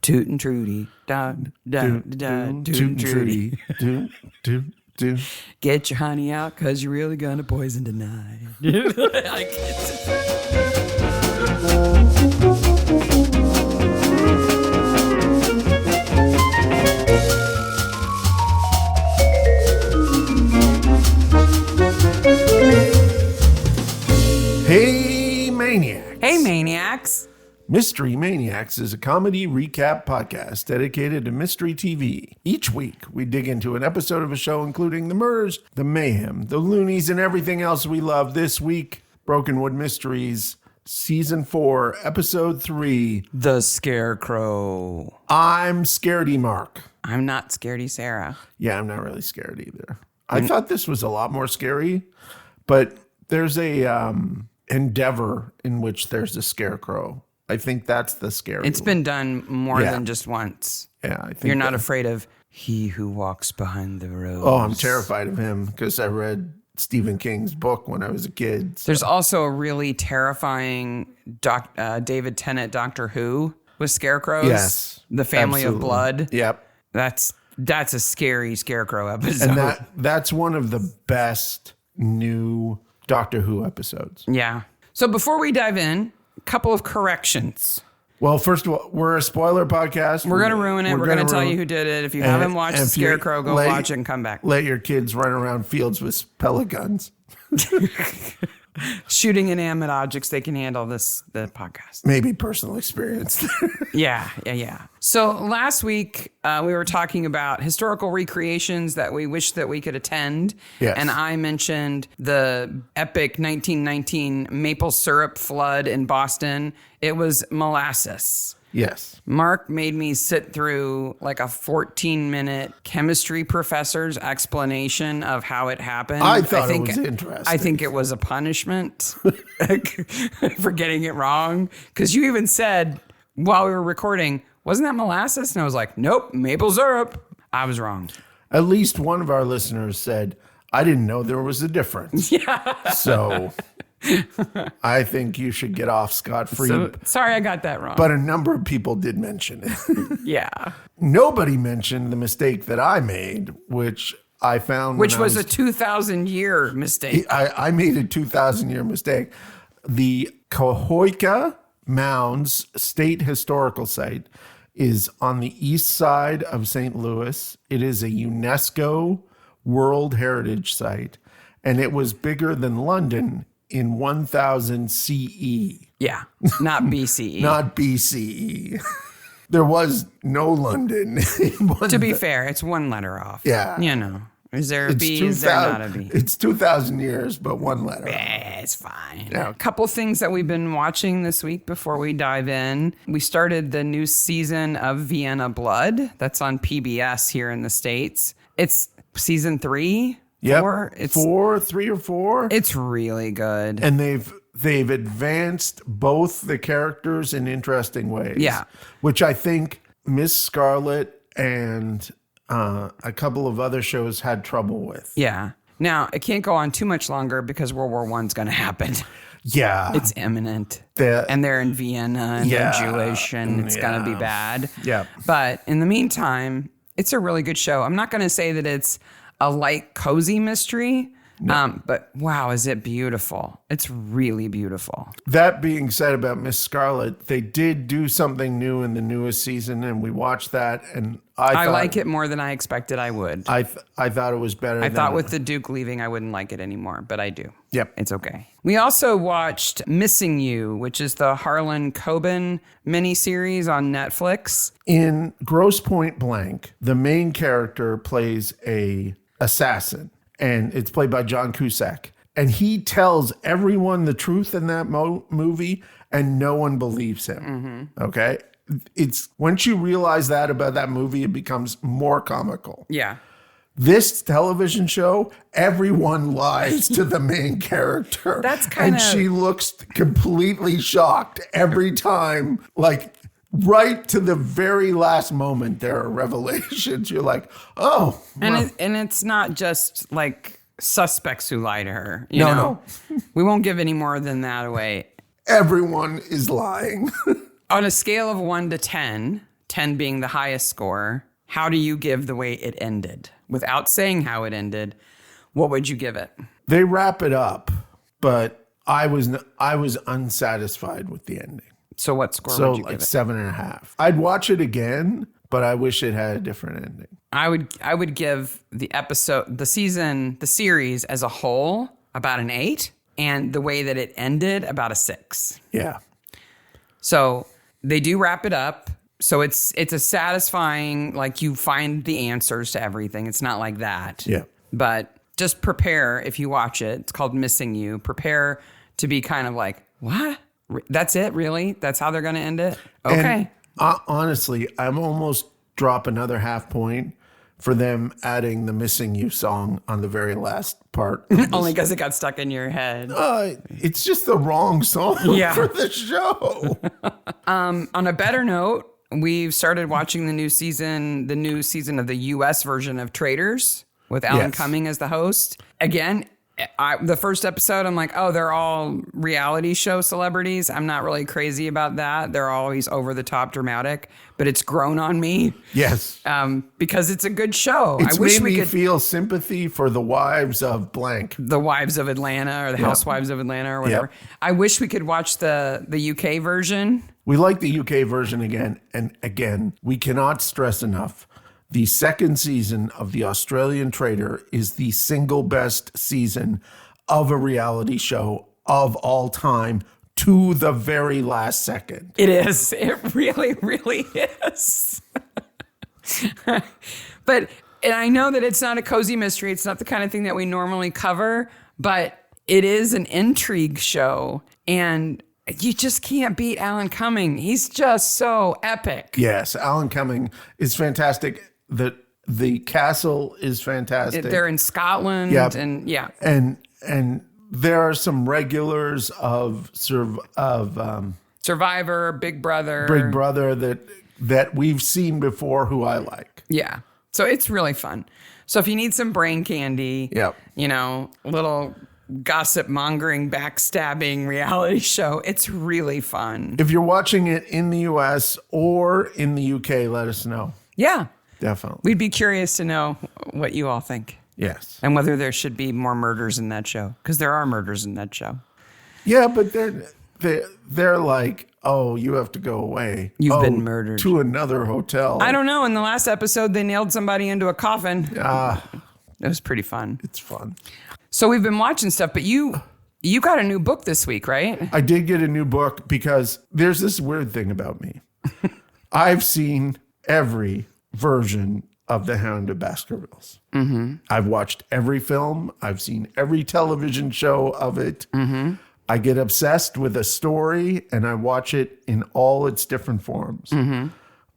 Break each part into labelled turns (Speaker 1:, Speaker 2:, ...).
Speaker 1: Tootin' Trudy. Da, da, da, Tootin' Trudy.
Speaker 2: Do.
Speaker 1: Get your honey out, cause you're really gonna poison tonight. I can't.
Speaker 2: Hey, Maniacs.
Speaker 1: Hey, Maniacs.
Speaker 2: Mystery Maniacs is a comedy recap podcast dedicated to mystery TV. Each week, we dig into an episode of a show including the murders, the mayhem, the loonies, and everything else we love. This week, Brokenwood Mysteries, Season 4, Episode 3.
Speaker 1: The Scarecrow.
Speaker 2: I'm Scaredy Mark.
Speaker 1: I'm not Scaredy Sarah.
Speaker 2: Yeah, I'm not really scared either. I thought this was a lot more scary, but there's a endeavor in which there's a scarecrow. I think that's the scary
Speaker 1: It's been done more than just once.
Speaker 2: Yeah, I think
Speaker 1: You're not afraid of he who walks behind the rose.
Speaker 2: Oh, I'm terrified of him because I read Stephen King's book when I was a kid. So.
Speaker 1: There's also a really terrifying David Tennant Doctor Who with scarecrows.
Speaker 2: Yes.
Speaker 1: The Family
Speaker 2: absolutely.
Speaker 1: of Blood.
Speaker 2: Yep.
Speaker 1: That's a scary scarecrow episode.
Speaker 2: And that's one of the best new Doctor Who episodes.
Speaker 1: Yeah. So before we dive in, a couple of corrections.
Speaker 2: Well, first of all, we're a spoiler podcast.
Speaker 1: We're going to ruin it. We're going to tell you who did it. If you haven't watched Scarecrow, go watch it and come back.
Speaker 2: Let your kids run around fields with pellet guns.
Speaker 1: Shooting inanimate objects, they can handle the podcast.
Speaker 2: Maybe personal experience.
Speaker 1: Yeah. So last week, we were talking about historical recreations that we wish that we could attend.
Speaker 2: Yes.
Speaker 1: And I mentioned the epic 1919 maple syrup flood in Boston. It was molasses.
Speaker 2: Yes.
Speaker 1: Mark made me sit through like a 14-minute chemistry professor's explanation of how it happened.
Speaker 2: I thought it was interesting.
Speaker 1: I think it was a punishment for getting it wrong. Because you even said while we were recording, wasn't that molasses? And I was like, nope, maple syrup. I was wrong.
Speaker 2: At least one of our listeners said, I didn't know there was a difference.
Speaker 1: Yeah.
Speaker 2: So I think you should get off scot-free.
Speaker 1: So, sorry, I got that wrong.
Speaker 2: But a number of people did mention it.
Speaker 1: Yeah.
Speaker 2: Nobody mentioned the mistake that I made, which I found.
Speaker 1: Which was a 2,000-year mistake.
Speaker 2: I made a 2,000-year mistake. The Cahokia Mounds State Historical Site is on the east side of St. Louis. It is a UNESCO World Heritage Site, and it was bigger than London in 1000 CE.
Speaker 1: Yeah, not BCE.
Speaker 2: Not BCE. There was no London.
Speaker 1: To be fair, it's one letter off.
Speaker 2: Yeah.
Speaker 1: You know, is there a B? Is there not a B?
Speaker 2: It's 2,000 years, but one letter.
Speaker 1: It's fine.
Speaker 2: Yeah.
Speaker 1: A couple things that we've been watching this week before we dive in. We started the new season of Vienna Blood. That's on PBS here in the States. It's season 3.
Speaker 2: Yep. 3 or 4.
Speaker 1: It's really good.
Speaker 2: And they've advanced both the characters in interesting ways.
Speaker 1: Yeah.
Speaker 2: Which I think Miss Scarlet and a couple of other shows had trouble with.
Speaker 1: Yeah. Now, it can't go on too much longer because World War I's going to happen.
Speaker 2: Yeah.
Speaker 1: It's imminent. And they're in Vienna and they're Jewish and it's going to be bad.
Speaker 2: Yeah.
Speaker 1: But in the meantime, it's a really good show. I'm not going to say that it's a light, cozy mystery. No. But wow, is it beautiful. It's really beautiful.
Speaker 2: That being said about Miss Scarlet, they did do something new in the newest season, and we watched that, and I
Speaker 1: like it more than I expected I would.
Speaker 2: I thought it was better.
Speaker 1: I thought with the Duke leaving, I wouldn't like it anymore, but I do.
Speaker 2: Yep.
Speaker 1: It's okay. We also watched Missing You, which is the Harlan Coben miniseries on Netflix.
Speaker 2: In Grosse Pointe Blank, the main character plays a assassin, and it's played by John Cusack. And he tells everyone the truth in that movie, and no one believes him. Mm-hmm. Okay? It's once you realize that about that movie, it becomes more comical.
Speaker 1: Yeah.
Speaker 2: This television show, everyone lies to the main character.
Speaker 1: That's kind of...
Speaker 2: And she looks completely shocked every time, like... Right to the very last moment, there are revelations. You're like, oh.
Speaker 1: Well. And it's not just like suspects who lie to her. You know? We won't give any more than that away.
Speaker 2: Everyone is lying.
Speaker 1: On a scale of 1 to 10, 10 being the highest score, how do you give the way it ended? Without saying how it ended, what would you give it?
Speaker 2: They wrap it up, but I was unsatisfied with the ending.
Speaker 1: So what score
Speaker 2: So
Speaker 1: would you
Speaker 2: like
Speaker 1: give it?
Speaker 2: 7.5. I'd watch it again, but I wish it had a different ending.
Speaker 1: I would give the episode, the series as a whole about an 8, and the way that it ended about a 6.
Speaker 2: Yeah.
Speaker 1: So they do wrap it up. So it's a satisfying, like you find the answers to everything. It's not like that.
Speaker 2: Yeah.
Speaker 1: But just prepare if you watch it. It's called Missing You. Prepare to be kind of like, what? That's it? Really? That's how they're going to end it? Okay.
Speaker 2: And, honestly, I'm almost drop another half point for them adding the Missing You song on the very last part.
Speaker 1: Only because it got stuck in your head.
Speaker 2: It's just the wrong song for the show.
Speaker 1: On a better note, we've started watching the new season of the U.S. version of Traitors with Alan Cumming as the host. Again, the first episode, I'm like, oh, they're all reality show celebrities. I'm not really crazy about that. They're always over the top dramatic, but it's grown on me.
Speaker 2: Yes.
Speaker 1: Because it's a good show.
Speaker 2: It's
Speaker 1: I wish
Speaker 2: made
Speaker 1: we
Speaker 2: me
Speaker 1: could
Speaker 2: feel sympathy for the wives of blank.
Speaker 1: the Wives of Atlanta or the Housewives of Atlanta or whatever.
Speaker 2: Yep.
Speaker 1: I wish we could watch the UK version.
Speaker 2: We like the UK version again. And again, we cannot stress enough. The second season of The Australian Traitor is the single best season of a reality show of all time to the very last second.
Speaker 1: It is. It really, really is. And I know that it's not a cozy mystery. It's not the kind of thing that we normally cover, but it is an intrigue show. And you just can't beat Alan Cumming. He's just so epic.
Speaker 2: Yes, Alan Cumming is fantastic. The castle is fantastic.
Speaker 1: They're in Scotland.
Speaker 2: Yep.
Speaker 1: And
Speaker 2: And there are some regulars of
Speaker 1: Survivor, Big Brother.
Speaker 2: Big Brother that we've seen before who I like.
Speaker 1: Yeah. So it's really fun. So if you need some brain candy, little gossip mongering, backstabbing reality show, it's really fun.
Speaker 2: If you're watching it in the US or in the UK, let us know.
Speaker 1: Yeah.
Speaker 2: Definitely.
Speaker 1: We'd be curious to know what you all think.
Speaker 2: Yes.
Speaker 1: And whether there should be more murders in that show. Because there are murders in that show.
Speaker 2: Yeah, but they're like, oh, you have to go away.
Speaker 1: You've been murdered.
Speaker 2: To another hotel.
Speaker 1: I don't know. In the last episode, they nailed somebody into a coffin. It was pretty fun.
Speaker 2: It's fun.
Speaker 1: So we've been watching stuff, but you got a new book this week, right?
Speaker 2: I did get a new book because there's this weird thing about me. I've seen every version of The Hound of Baskervilles. Mm-hmm. I've watched every film. I've seen every television show of it. Mm-hmm. I get obsessed with a story and I watch it in all its different forms. Mm-hmm.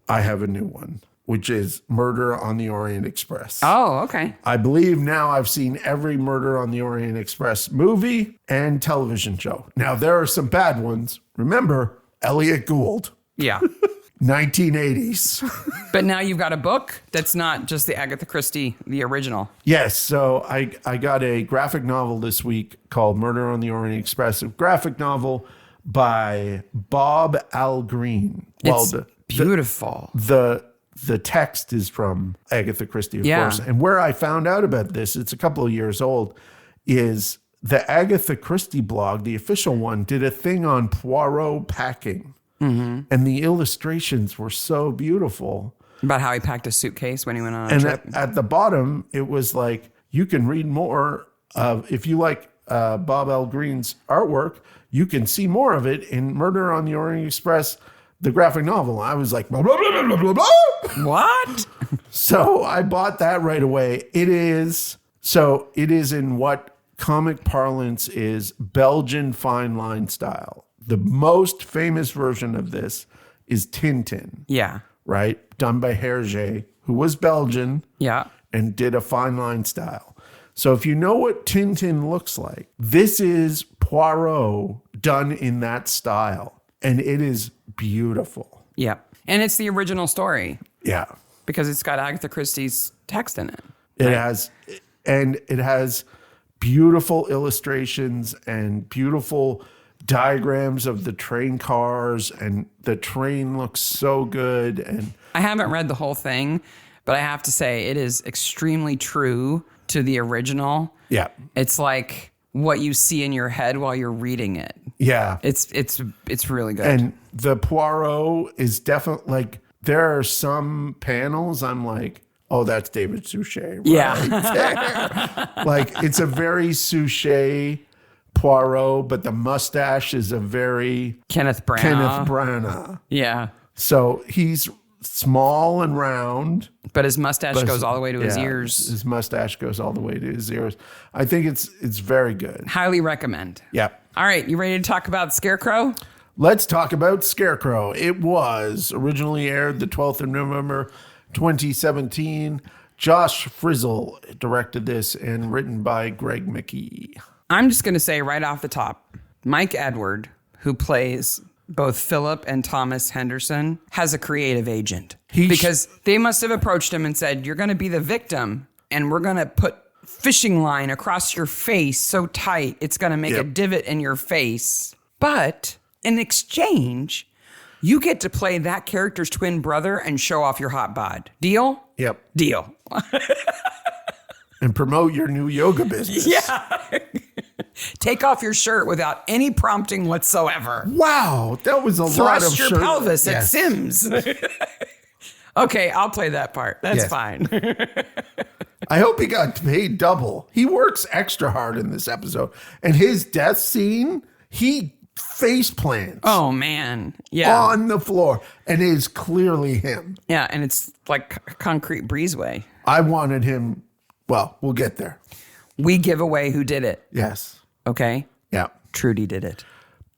Speaker 2: I have a new one, which is Murder on the Orient Express.
Speaker 1: Oh, okay.
Speaker 2: I believe now I've seen every Murder on the Orient Express movie and television show. Now, there are some bad ones. Remember, Elliot Gould.
Speaker 1: Yeah.
Speaker 2: 1980s.
Speaker 1: But now you've got a book that's not just the Agatha Christie, the original.
Speaker 2: Yes. So I got a graphic novel this week called Murder on the Orient Express, a graphic novel by Bob Al Green.
Speaker 1: It's beautiful.
Speaker 2: The text is from Agatha Christie, of course. And where I found out about this, it's a couple of years old, is the Agatha Christie blog, the official one, did a thing on Poirot packing. Mm-hmm. And the illustrations were so beautiful.
Speaker 1: About how he packed a suitcase when he went on a trip.
Speaker 2: At the bottom, it was like, you can read more of, if you like Bob L. Green's artwork, you can see more of it in Murder on the Orient Express, the graphic novel. I was like, blah, blah, blah, blah, blah, blah.
Speaker 1: What?
Speaker 2: So I bought that right away. It is in what comic parlance is Belgian fine line style. The most famous version of this is Tintin.
Speaker 1: Yeah.
Speaker 2: Right? Done by Hergé, who was Belgian.
Speaker 1: Yeah.
Speaker 2: And did a fine line style. So if you know what Tintin looks like, this is Poirot done in that style. And it is beautiful.
Speaker 1: Yeah. And it's the original story.
Speaker 2: Yeah.
Speaker 1: Because it's got Agatha Christie's text in it.
Speaker 2: It has beautiful illustrations and beautiful diagrams of the train cars, and the train looks so good. And
Speaker 1: I haven't read the whole thing, but I have to say it is extremely true to the original.
Speaker 2: yeah,
Speaker 1: It's like what you see in your head while you're reading it.
Speaker 2: yeah.
Speaker 1: It's really good.
Speaker 2: And the Poirot is definitely like, there are some panels I'm like, oh, that's David Suchet. Right
Speaker 1: Yeah.
Speaker 2: there. Like, it's a very Suchet Poirot, but the mustache is a very
Speaker 1: Kenneth Branagh.
Speaker 2: Branagh.
Speaker 1: Yeah.
Speaker 2: So he's small and round.
Speaker 1: But his mustache goes all the way to his ears.
Speaker 2: His mustache goes all the way to his ears. I think it's very good.
Speaker 1: Highly recommend.
Speaker 2: Yep.
Speaker 1: All right, you ready to talk about Scarecrow?
Speaker 2: Let's talk about Scarecrow. It was originally aired the 12th of November, 2017. Josh Frizzle directed this and written by Greg Mickey.
Speaker 1: I'm just going to say right off the top, Mike Edward, who plays both Philip and Thomas Henderson, has a creative agent. Because they must have approached him and said, you're going to be the victim, and we're going to put fishing line across your face so tight it's going to make a divot in your face. But in exchange, you get to play that character's twin brother and show off your hot bod. Deal?
Speaker 2: Yep.
Speaker 1: Deal.
Speaker 2: And promote your new yoga business.
Speaker 1: Yeah. Take off your shirt without any prompting whatsoever.
Speaker 2: Wow, that was a lot of
Speaker 1: Thrust your pelvis at Sims. Okay, I'll play that part. That's fine.
Speaker 2: I hope he got paid double. He works extra hard in this episode. And his death scene, he face plants.
Speaker 1: Oh, man. Yeah.
Speaker 2: On the floor. And it is clearly him.
Speaker 1: Yeah, and it's like a concrete breezeway.
Speaker 2: I wanted him. Well, we'll get there.
Speaker 1: We give away who did it.
Speaker 2: Yes.
Speaker 1: Okay?
Speaker 2: Yeah.
Speaker 1: Trudy did it.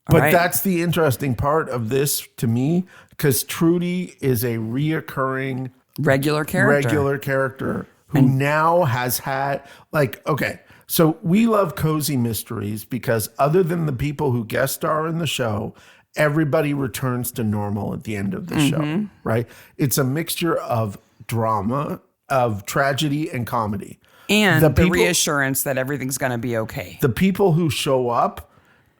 Speaker 2: But that's the interesting part of this to me, because Trudy is a reoccurring
Speaker 1: regular
Speaker 2: character who now has had, like, okay, so we love cozy mysteries because other than the people who guest star in the show, everybody returns to normal at the end of the show, right? It's a mixture of drama, of tragedy and comedy.
Speaker 1: And the reassurance that everything's going to be okay.
Speaker 2: The people who show up,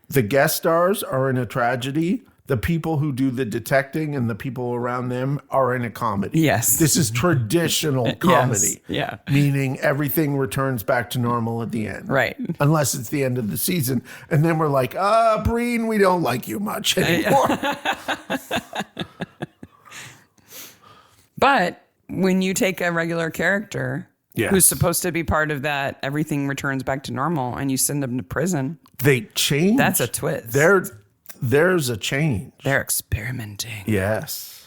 Speaker 2: the guest stars are in a tragedy. The people who do the detecting and the people around them are in a comedy.
Speaker 1: Yes.
Speaker 2: This is traditional comedy.
Speaker 1: Yes. Yeah.
Speaker 2: Meaning everything returns back to normal at the end.
Speaker 1: Right.
Speaker 2: Unless it's the end of the season. And then we're like, Breen, we don't like you much anymore.
Speaker 1: But when you take a regular character who's supposed to be part of that, everything returns back to normal, and you send them to prison.
Speaker 2: They change.
Speaker 1: That's a twist.
Speaker 2: There's a change.
Speaker 1: They're experimenting.
Speaker 2: Yes.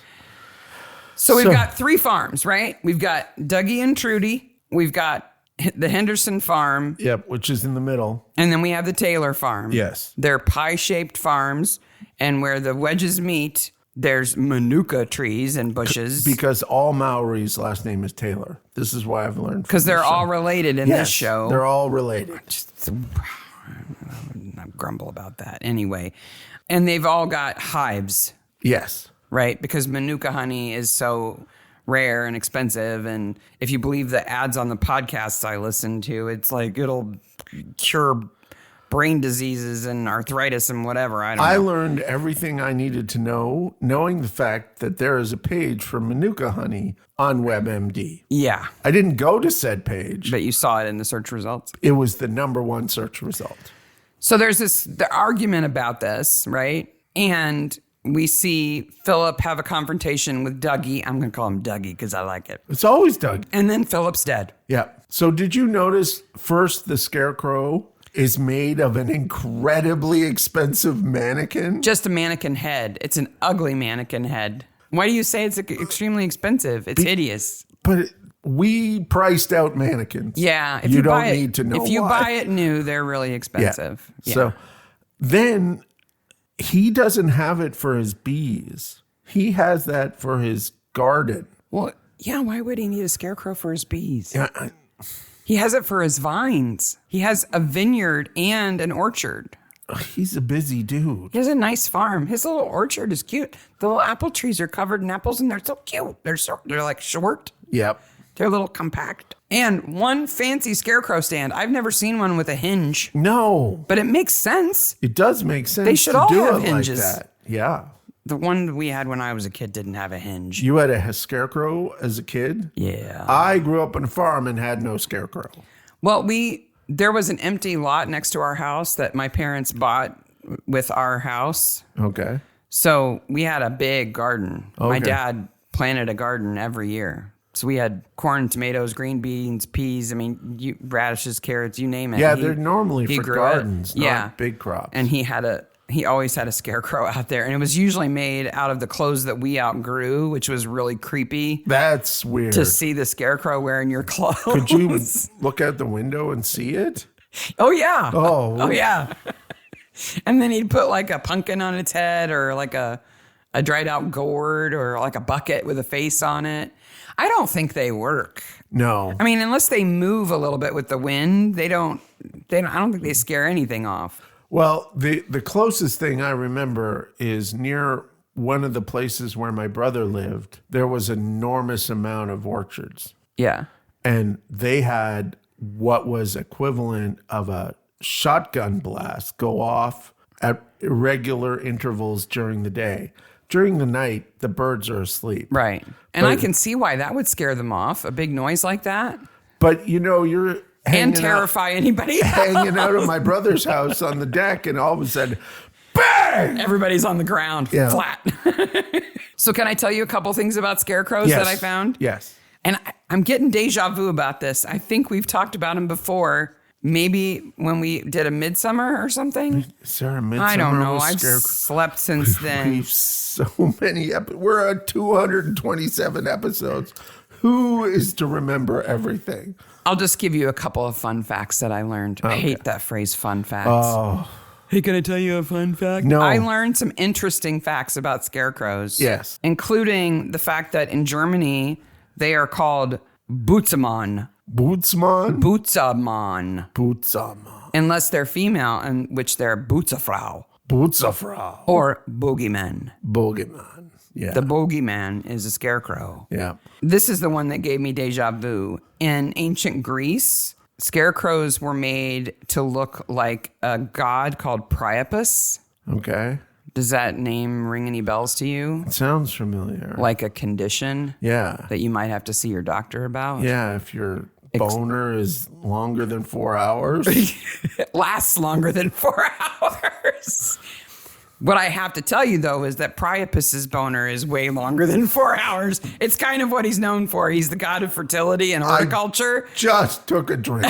Speaker 1: So we've got 3 farms, right? We've got Dougie and Trudy. We've got the Henderson farm.
Speaker 2: Yep, which is in the middle.
Speaker 1: And then we have the Taylor farm.
Speaker 2: Yes.
Speaker 1: They're pie-shaped farms, and where the wedges meet, there's manuka trees and bushes.
Speaker 2: Because all Maori's last name is Taylor. This is why I've learned.
Speaker 1: Because they're all related in this show.
Speaker 2: They're all related.
Speaker 1: I grumble about that anyway. And they've all got hives.
Speaker 2: Yes.
Speaker 1: Right? Because manuka honey is so rare and expensive. And if you believe the ads on the podcasts I listen to, it's like it'll cure brain diseases and arthritis and whatever. I don't know.
Speaker 2: I learned everything I needed to know, knowing the fact that there is a page for Manuka honey on WebMD.
Speaker 1: Yeah.
Speaker 2: I didn't go to said page.
Speaker 1: But you saw it in the search results.
Speaker 2: It was the #1 search result.
Speaker 1: So there's the argument about this, right? And we see Philip have a confrontation with Dougie. I'm going to call him Dougie because I like it.
Speaker 2: It's always Doug.
Speaker 1: And then Philip's dead.
Speaker 2: Yeah. So did you notice first the Scarecrow is made of an incredibly expensive mannequin?
Speaker 1: Just a mannequin head. It's an ugly mannequin head. Why do you say it's extremely expensive? It's hideous.
Speaker 2: But we priced out mannequins.
Speaker 1: Yeah.
Speaker 2: If you don't need to know
Speaker 1: If you
Speaker 2: why.
Speaker 1: buy it new, they're really expensive.
Speaker 2: Yeah. So then he doesn't have it for his bees. He has that for his garden.
Speaker 1: Well, yeah, why would he need a scarecrow for his bees?
Speaker 2: Yeah,
Speaker 1: He has it for his vines. He has a vineyard and an orchard.
Speaker 2: he's a busy dude.
Speaker 1: He has a nice farm. His little orchard is cute. The little apple trees are covered in apples and they're so cute. They're like short.
Speaker 2: Yep.
Speaker 1: They're a little compact. And one fancy Scarecrow stand. I've never seen one with a hinge.
Speaker 2: No.
Speaker 1: But it makes sense.
Speaker 2: It does make sense.
Speaker 1: They should
Speaker 2: to
Speaker 1: all
Speaker 2: do
Speaker 1: have
Speaker 2: it
Speaker 1: hinges.
Speaker 2: like that. Yeah.
Speaker 1: The one we had when I was a kid didn't have a hinge.
Speaker 2: You had a Scarecrow as a kid?
Speaker 1: Yeah.
Speaker 2: I grew up on a farm and had no Scarecrow.
Speaker 1: Well, there was an empty lot next to our house that my parents bought with our house.
Speaker 2: Okay.
Speaker 1: So we had a big garden.
Speaker 2: Okay.
Speaker 1: My dad planted a garden every year. So we had corn, tomatoes, green beans, peas. I mean, radishes, carrots, you name it.
Speaker 2: Yeah, they're normally for
Speaker 1: grew
Speaker 2: gardens,
Speaker 1: it.
Speaker 2: not big crops.
Speaker 1: And he always had a Scarecrow out there. And it was usually made out of the clothes that we outgrew, which was really creepy.
Speaker 2: That's weird.
Speaker 1: To see the Scarecrow wearing your clothes.
Speaker 2: Could you look out the window and see it?
Speaker 1: Oh, yeah.
Speaker 2: Oh,
Speaker 1: yeah. And then he'd put like a pumpkin on its head or like a dried out gourd or like a bucket with a face on it. I don't think they work.
Speaker 2: No.
Speaker 1: I mean, unless they move a little bit with the wind, I don't think they scare anything off.
Speaker 2: Well, the closest thing I remember is near one of the places where my brother lived. There was an enormous amount of orchards.
Speaker 1: Yeah.
Speaker 2: And they had what was equivalent of a shotgun blast go off at irregular intervals during the day. During the night, the birds are asleep.
Speaker 1: Right. And I can see why that would scare them off, a big noise like that.
Speaker 2: But, you're
Speaker 1: and terrify anybody.
Speaker 2: hanging out of my brother's house on the deck, and all of a sudden, bang!
Speaker 1: Everybody's on the ground, flat. So can I tell you a couple things about scarecrows that I found?
Speaker 2: Yes.
Speaker 1: And I'm getting deja vu about this. I think we've talked about them before. Maybe when we did a Midsummer or something.
Speaker 2: Is there a Midsummer?
Speaker 1: I don't know. I've
Speaker 2: Scarecrow?
Speaker 1: slept since then.
Speaker 2: We've so many. We're at 227 episodes. Who is to remember everything?
Speaker 1: I'll just give you a couple of fun facts that I learned.
Speaker 2: Okay.
Speaker 1: I hate that phrase, fun facts.
Speaker 2: Oh.
Speaker 1: Hey, can I tell you a fun fact?
Speaker 2: No.
Speaker 1: I learned some interesting facts about scarecrows.
Speaker 2: Yes.
Speaker 1: Including the fact that in Germany, they are called Bootsmann.
Speaker 2: Bootsmann?
Speaker 1: Bootsmann. Unless they're female, in which they're Bootsfrau.
Speaker 2: Bootsfrau.
Speaker 1: Or Bogeyman.
Speaker 2: Bogeyman. Yeah.
Speaker 1: The bogeyman is a scarecrow.
Speaker 2: Yeah.
Speaker 1: This is the one that gave me deja vu. In ancient Greece, scarecrows were made to look like a god called Priapus.
Speaker 2: Okay.
Speaker 1: Does that name ring any bells to you?
Speaker 2: It sounds familiar.
Speaker 1: Like a condition?
Speaker 2: Yeah.
Speaker 1: That you might have to see your doctor about?
Speaker 2: Yeah, if your boner is longer than 4 hours.
Speaker 1: It lasts longer than 4 hours. What I have to tell you, though, is that Priapus's boner is way longer than 4 hours. It's kind of what he's known for. He's the god of fertility and horticulture.
Speaker 2: Just took a drink.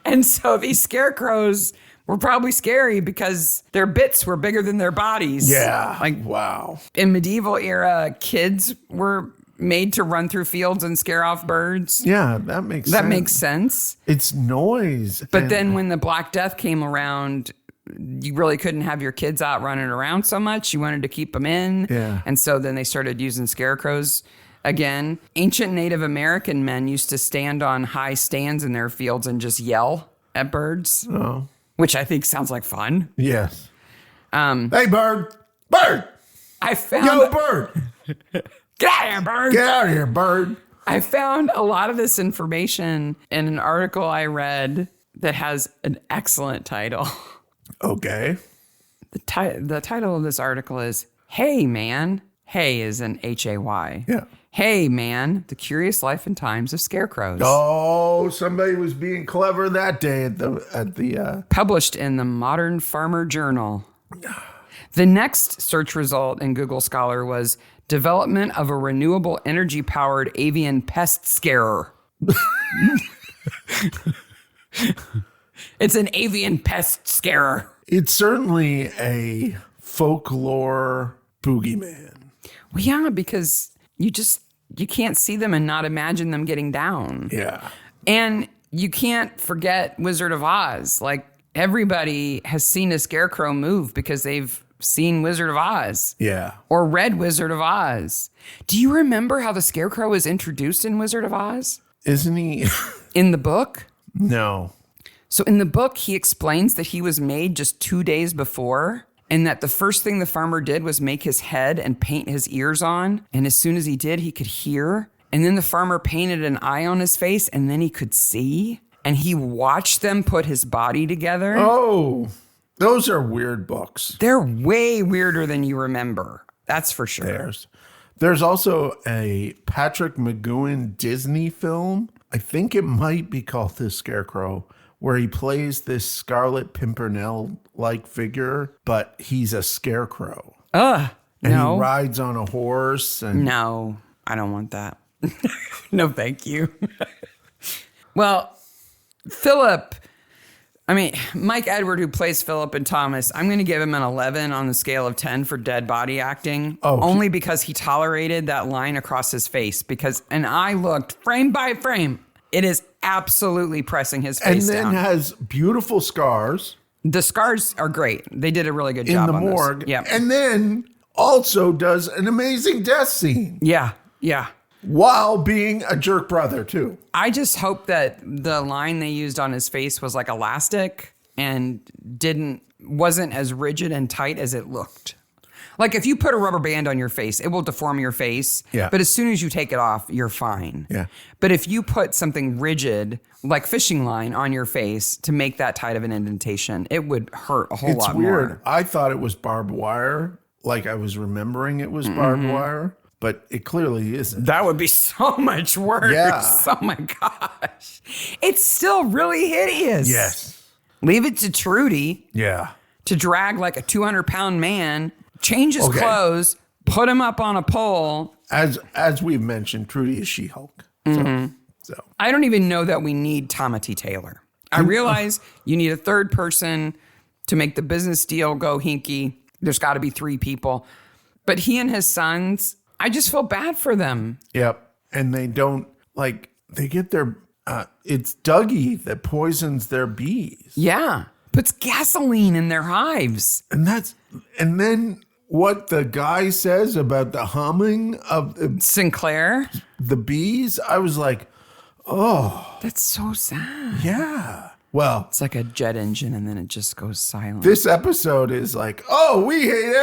Speaker 1: And so these scarecrows were probably scary because their bits were bigger than their bodies.
Speaker 2: Yeah.
Speaker 1: Like,
Speaker 2: wow.
Speaker 1: In medieval era, kids were made to run through fields and scare off birds.
Speaker 2: Yeah, that makes sense.
Speaker 1: That makes sense.
Speaker 2: It's noise.
Speaker 1: But then when the Black Death came around, you really couldn't have your kids out running around so much. You wanted to keep them in.
Speaker 2: Yeah.
Speaker 1: And so then they started using scarecrows again. Ancient Native American men used to stand on high stands in their fields and just yell at birds.
Speaker 2: Oh.
Speaker 1: Which I think sounds like fun.
Speaker 2: Yes. Hey, bird. Bird.
Speaker 1: I found...
Speaker 2: Yo, bird.
Speaker 1: Get out of here, bird.
Speaker 2: Get out of here, bird.
Speaker 1: I found a lot of this information in an article I read that has an excellent title.
Speaker 2: Okay.
Speaker 1: The title of this article is, Hey, Man. Hey is an Hay.
Speaker 2: Yeah.
Speaker 1: Hey, Man, the Curious Life and Times of Scarecrows.
Speaker 2: Oh, somebody was being clever that day at the
Speaker 1: Published in the Modern Farmer Journal. The next search result in Google Scholar was development of a renewable energy-powered avian pest scarer. It's an avian pest scarer.
Speaker 2: It's certainly a folklore boogeyman.
Speaker 1: Well, yeah, because you can't see them and not imagine them getting down.
Speaker 2: Yeah.
Speaker 1: And you can't forget Wizard of Oz. Like, everybody has seen a scarecrow move because they've seen Wizard of Oz.
Speaker 2: Yeah.
Speaker 1: Or read Wizard of Oz. Do you remember how the scarecrow was introduced in Wizard of Oz?
Speaker 2: Isn't he?
Speaker 1: In the book?
Speaker 2: No.
Speaker 1: So in the book, he explains that he was made just 2 days before, and that the first thing the farmer did was make his head and paint his ears on. And as soon as he did, he could hear. And then the farmer painted an eye on his face and then he could see. And he watched them put his body together.
Speaker 2: Oh, those are weird books.
Speaker 1: They're way weirder than you remember. That's for sure.
Speaker 2: There's also a Patrick McGoohan Disney film. I think it might be called The Scarecrow, where he plays this Scarlet Pimpernel-like figure, but he's a scarecrow. And he rides on a horse. And
Speaker 1: no, I don't want that. No, thank you. Well, Philip, Mike Edward, who plays Philip and Thomas, I'm going to give him an 11 on the scale of 10 for dead body acting. Only because he tolerated that line across his face. And I looked frame by frame. It is absolutely pressing his face down.
Speaker 2: And then has beautiful scars.
Speaker 1: The scars are great. They did a really good job
Speaker 2: in the
Speaker 1: on
Speaker 2: morgue.
Speaker 1: Yeah.
Speaker 2: And then also does an amazing death scene.
Speaker 1: Yeah.
Speaker 2: While being a jerk brother, too.
Speaker 1: I just hope that the line they used on his face was like elastic and wasn't as rigid and tight as it looked. Like if you put a rubber band on your face, it will deform your face.
Speaker 2: Yeah.
Speaker 1: But as soon as you take it off, you're fine.
Speaker 2: Yeah.
Speaker 1: But if you put something rigid, like fishing line, on your face to make that tight of an indentation, it would hurt a whole lot more.
Speaker 2: It's weird. I thought it was barbed wire. Like I was remembering it was barbed wire. But it clearly isn't.
Speaker 1: That would be so much worse.
Speaker 2: Yeah.
Speaker 1: Oh my gosh. It's still really hideous.
Speaker 2: Yes.
Speaker 1: Leave it to Trudy.
Speaker 2: Yeah.
Speaker 1: To drag like a 200-pound man, change his clothes, put him up on a pole.
Speaker 2: As we've mentioned, Trudy is She-Hulk. So
Speaker 1: I don't even know that we need Tommy Taylor. I realize you need a third person to make the business deal go hinky. There's got to be 3 people. But he and his sons, I just feel bad for them.
Speaker 2: Yep. And they don't, they get their, it's Dougie that poisons their bees.
Speaker 1: Yeah. Puts gasoline in their hives.
Speaker 2: And then what the guy says about the humming of
Speaker 1: Sinclair,
Speaker 2: the bees, I was like, oh.
Speaker 1: That's so sad.
Speaker 2: Yeah. Well,
Speaker 1: it's like a jet engine and then it just goes silent.
Speaker 2: This episode is like, we hate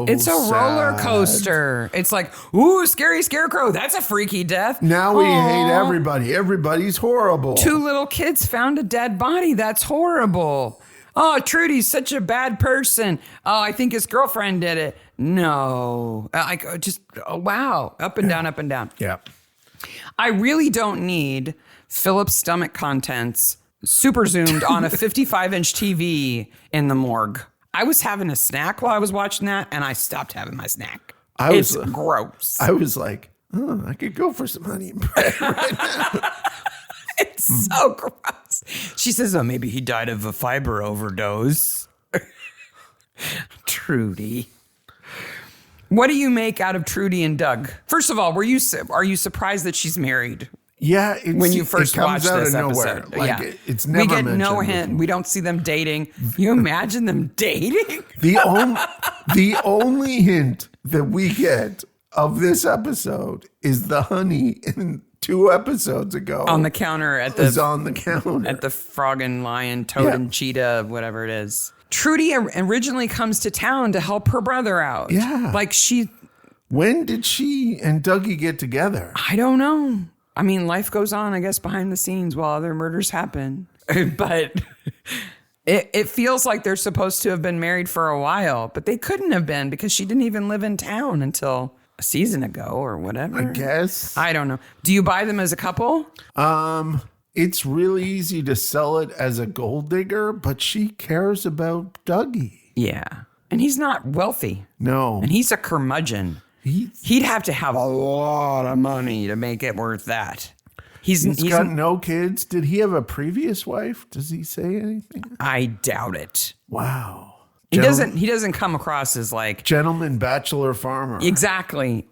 Speaker 1: it's a roller coaster. It's like, ooh, scary Scarecrow. That's a freaky death.
Speaker 2: Now we hate everybody. Everybody's horrible.
Speaker 1: 2 little kids found a dead body. That's horrible. Oh, Trudy's such a bad person. Oh, I think his girlfriend did it. No. Wow. Up and down, up and down.
Speaker 2: Yeah.
Speaker 1: I really don't need Philip's stomach contents super zoomed on a 55-inch TV in the morgue. I was having a snack while I was watching that, and I stopped having my snack. It's gross.
Speaker 2: I was like, I could go for some honey and bread right now.
Speaker 1: It's so gross. She says, maybe he died of a fiber overdose. Trudy. What do you make out of Trudy and Doug? First of all, are you surprised that she's married?
Speaker 2: Yeah,
Speaker 1: when you first watched this
Speaker 2: episode, it's never
Speaker 1: we get
Speaker 2: mentioned.
Speaker 1: No hint. We don't see them dating. You imagine them dating?
Speaker 2: The only hint that we get of this episode is the honey in 2 episodes ago
Speaker 1: on the counter at the Frog and Lion, Toad and Cheetah, whatever it is. Trudy originally comes to town to help her brother out.
Speaker 2: Yeah, When did she and Dougie get together?
Speaker 1: I don't know. Life goes on, I guess, behind the scenes while other murders happen. But it feels like they're supposed to have been married for a while, but they couldn't have been because she didn't even live in town until a season ago or whatever.
Speaker 2: I guess.
Speaker 1: I don't know. Do you buy them as a couple?
Speaker 2: It's really easy to sell it as a gold digger, but she cares about Dougie.
Speaker 1: Yeah. And he's not wealthy.
Speaker 2: No.
Speaker 1: And he's a curmudgeon. He'd have to have a lot of money to make it worth that. He's
Speaker 2: got no kids. Did he have a previous wife? Does he say anything?
Speaker 1: I doubt it.
Speaker 2: Wow.
Speaker 1: He doesn't come across as like
Speaker 2: gentleman bachelor farmer.
Speaker 1: Exactly.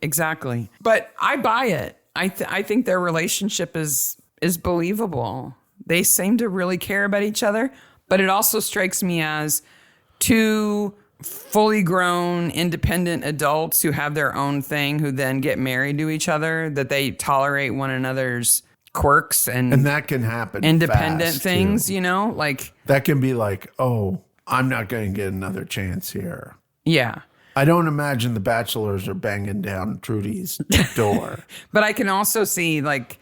Speaker 1: But I buy it. I think their relationship is believable. They seem to really care about each other, but it also strikes me as 2 fully grown, independent adults who have their own thing, who then get married to each other, that they tolerate one another's quirks and
Speaker 2: that can happen.
Speaker 1: Independent things,
Speaker 2: too.
Speaker 1: like
Speaker 2: that can be like, I'm not going to get another chance here.
Speaker 1: Yeah.
Speaker 2: I don't imagine the bachelors are banging down Trudy's door.
Speaker 1: But I can also see, like,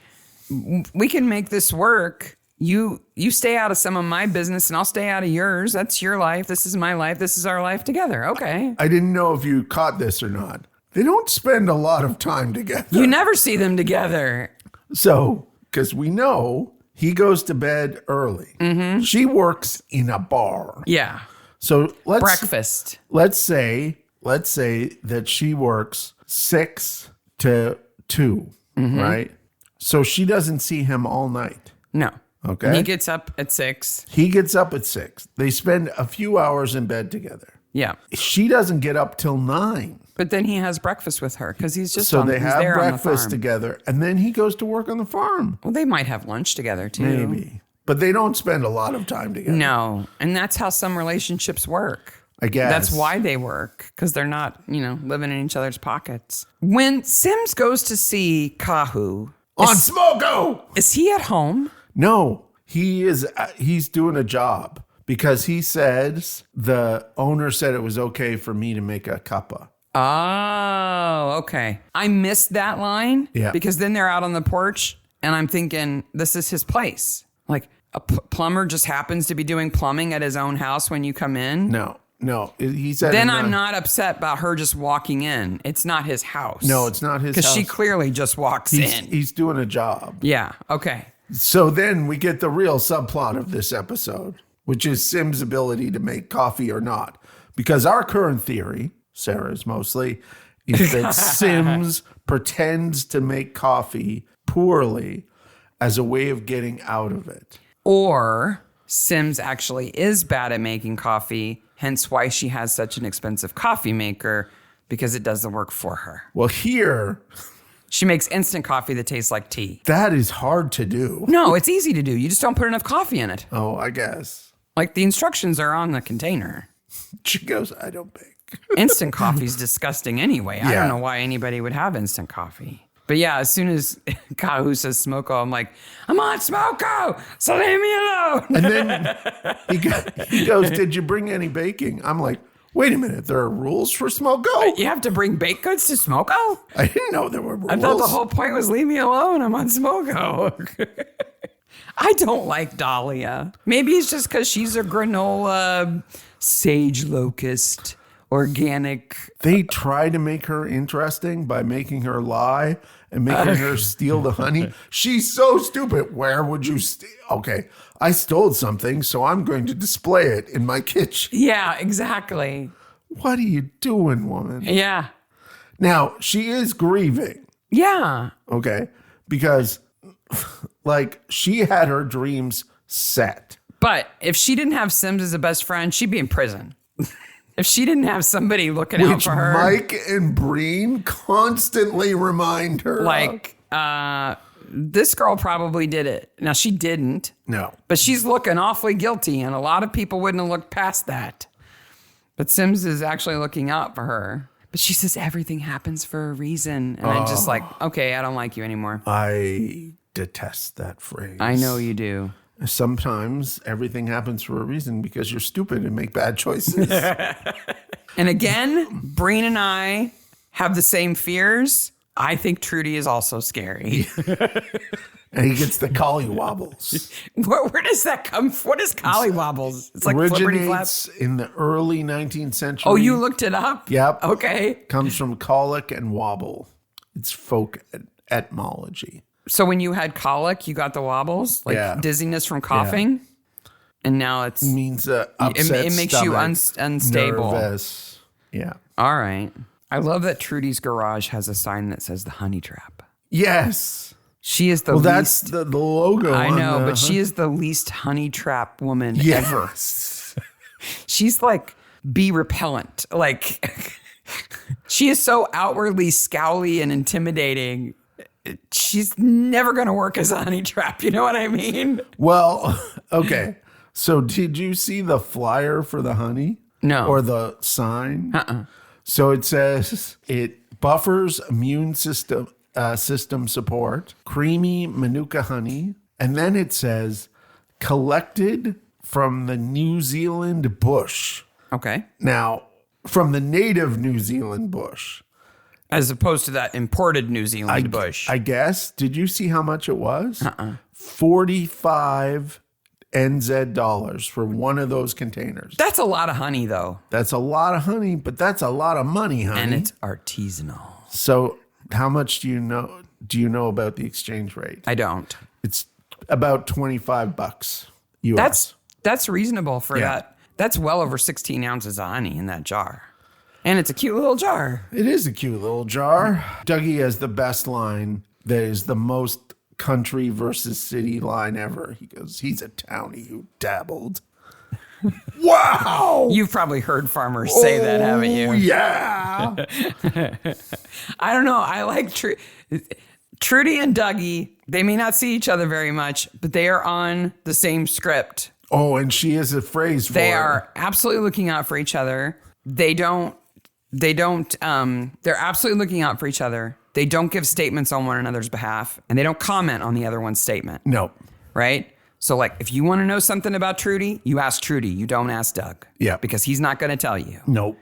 Speaker 1: we can make this work. You stay out of some of my business and I'll stay out of yours. That's your life. This is my life. This is our life together. Okay.
Speaker 2: I didn't know if you caught this or not. They don't spend a lot of time together.
Speaker 1: You never see them together.
Speaker 2: So, because we know he goes to bed early. Mm-hmm. She works in a bar.
Speaker 1: Yeah.
Speaker 2: So
Speaker 1: breakfast.
Speaker 2: Let's say that she works 6 to 2, right? So she doesn't see him all night.
Speaker 1: No.
Speaker 2: Okay.
Speaker 1: And he gets up at 6.
Speaker 2: He gets up at 6. They spend a few hours in bed together.
Speaker 1: Yeah.
Speaker 2: She doesn't get up till 9.
Speaker 1: But then he has breakfast with her because he's just
Speaker 2: so they
Speaker 1: he's
Speaker 2: have
Speaker 1: there
Speaker 2: breakfast
Speaker 1: on the farm.
Speaker 2: together, and then he goes to work on the farm.
Speaker 1: Well, they might have lunch together too.
Speaker 2: Maybe. But they don't spend a lot of time together.
Speaker 1: No. And that's how some relationships work.
Speaker 2: I guess.
Speaker 1: That's why they work, because they're not, living in each other's pockets. When Sims goes to see Kahu.
Speaker 2: On Smoko!
Speaker 1: Is he at home?
Speaker 2: No, he's doing a job because he says the owner said it was okay for me to make a cuppa.
Speaker 1: Oh, okay. I missed that line.
Speaker 2: Yeah.
Speaker 1: Because then they're out on the porch and I'm thinking, this is his place. Like a plumber just happens to be doing plumbing at his own house when you come in.
Speaker 2: No. He said.
Speaker 1: Then I'm not upset about her just walking in. It's not his house.
Speaker 2: No, it's not his house.
Speaker 1: Because she clearly just walks in.
Speaker 2: He's doing a job.
Speaker 1: Yeah. Okay.
Speaker 2: So then we get the real subplot of this episode, which is Sim's ability to make coffee or not. Because our current theory, Sarah's mostly, is that Sims pretends to make coffee poorly as a way of getting out of it.
Speaker 1: Or Sims actually is bad at making coffee, hence why she has such an expensive coffee maker, because it does the work for her.
Speaker 2: Well, here...
Speaker 1: She makes instant coffee that tastes like tea.
Speaker 2: That is hard to do.
Speaker 1: No, it's easy to do. You just don't put enough coffee in it.
Speaker 2: Oh, I guess.
Speaker 1: Like the instructions are on the container.
Speaker 2: She goes, I don't bake.
Speaker 1: Instant coffee is disgusting anyway. I
Speaker 2: Yeah.
Speaker 1: don't know why anybody would have instant coffee. But yeah, as soon as Kahu says Smoko, I'm like, I'm on Smoko, so leave me alone.
Speaker 2: And then he goes, did you bring any baking? I'm like, wait a minute, there are rules for Smoko?
Speaker 1: You have to bring baked goods to Smoko?
Speaker 2: I didn't know there were rules.
Speaker 1: I thought the whole point was leave me alone. I'm on Smoko. I don't like Dahlia. Maybe it's just because she's a granola, sage locust, organic.
Speaker 2: They try to make her interesting by making her lie and making her steal the honey. She's so stupid. Where would you steal? Okay, I stole something, so I'm going to display it in my kitchen.
Speaker 1: Yeah, exactly.
Speaker 2: What are you doing, woman?
Speaker 1: Yeah.
Speaker 2: Now, she is grieving.
Speaker 1: Yeah.
Speaker 2: Okay, because like she had her dreams set.
Speaker 1: But if she didn't have Sims as a best friend, she'd be in prison. If she didn't have somebody looking out for her.
Speaker 2: Mike and Breen constantly remind her.
Speaker 1: Like, this girl probably did it. Now, she didn't.
Speaker 2: No.
Speaker 1: But she's looking awfully guilty, and a lot of people wouldn't have looked past that. But Sims is actually looking out for her. But she says everything happens for a reason. And I'm just like, okay, I don't like you anymore.
Speaker 2: I detest that phrase.
Speaker 1: I know you do.
Speaker 2: Sometimes everything happens for a reason because you're stupid and make bad choices.
Speaker 1: And again, Breen and I have the same fears. I think Trudy is also scary.
Speaker 2: And he gets the collywobbles.
Speaker 1: Where does that come from? What is collywobbles? It's like flipperty flap.
Speaker 2: Originates in the early 19th century.
Speaker 1: Oh, you looked it up?
Speaker 2: Yep.
Speaker 1: Okay.
Speaker 2: Comes from colic and wobble. It's folk etymology.
Speaker 1: So when you had colic, you got the wobbles, like dizziness from coughing, and now it's
Speaker 2: means upset
Speaker 1: it makes
Speaker 2: stomach,
Speaker 1: you unstable.
Speaker 2: Nervous. Yeah.
Speaker 1: All right. I love that Trudy's garage has a sign that says the honey trap.
Speaker 2: Yes.
Speaker 1: She is the
Speaker 2: least.
Speaker 1: That's
Speaker 2: the logo.
Speaker 1: I know, but she is the least honey trap woman ever. She's like bee repellent. Like she is so outwardly scowly and intimidating. She's never going to work as a honey trap. You know what I mean?
Speaker 2: Well, okay. So did you see the flyer for the honey?
Speaker 1: No.
Speaker 2: Or the sign? So it says it buffers immune system support, creamy Manuka honey. And then it says collected from the New Zealand bush.
Speaker 1: Okay.
Speaker 2: Now, from the native New Zealand bush.
Speaker 1: As opposed to that imported New Zealand bush.
Speaker 2: I guess. Did you see how much it was? 45 NZ dollars for one of those containers.
Speaker 1: That's a lot of honey, though.
Speaker 2: That's a lot of honey, but that's a lot of money, honey.
Speaker 1: And it's artisanal.
Speaker 2: So how much do you know about the exchange rate?
Speaker 1: I don't.
Speaker 2: It's about $25 US.
Speaker 1: That's reasonable for that. That's well over 16 ounces of honey in that jar. And it's a cute little jar.
Speaker 2: It is a cute little jar. Dougie has the best line that is the most country versus city line ever. He goes, he's a townie who dabbled. Wow.
Speaker 1: You've probably heard farmers say that, haven't you?
Speaker 2: Yeah.
Speaker 1: I don't know. I like Trudy and Dougie. They may not see each other very much, but they are on the same script.
Speaker 2: Oh, and she has a phrase for
Speaker 1: They are absolutely looking out for each other. They're absolutely looking out for each other. They don't give statements on one another's behalf, and they don't comment on the other one's statement.
Speaker 2: No.
Speaker 1: Right? So, like, if you want to know something about Trudy, you ask Trudy. You don't ask Doug.
Speaker 2: Yeah.
Speaker 1: Because he's not going to tell you.
Speaker 2: Nope.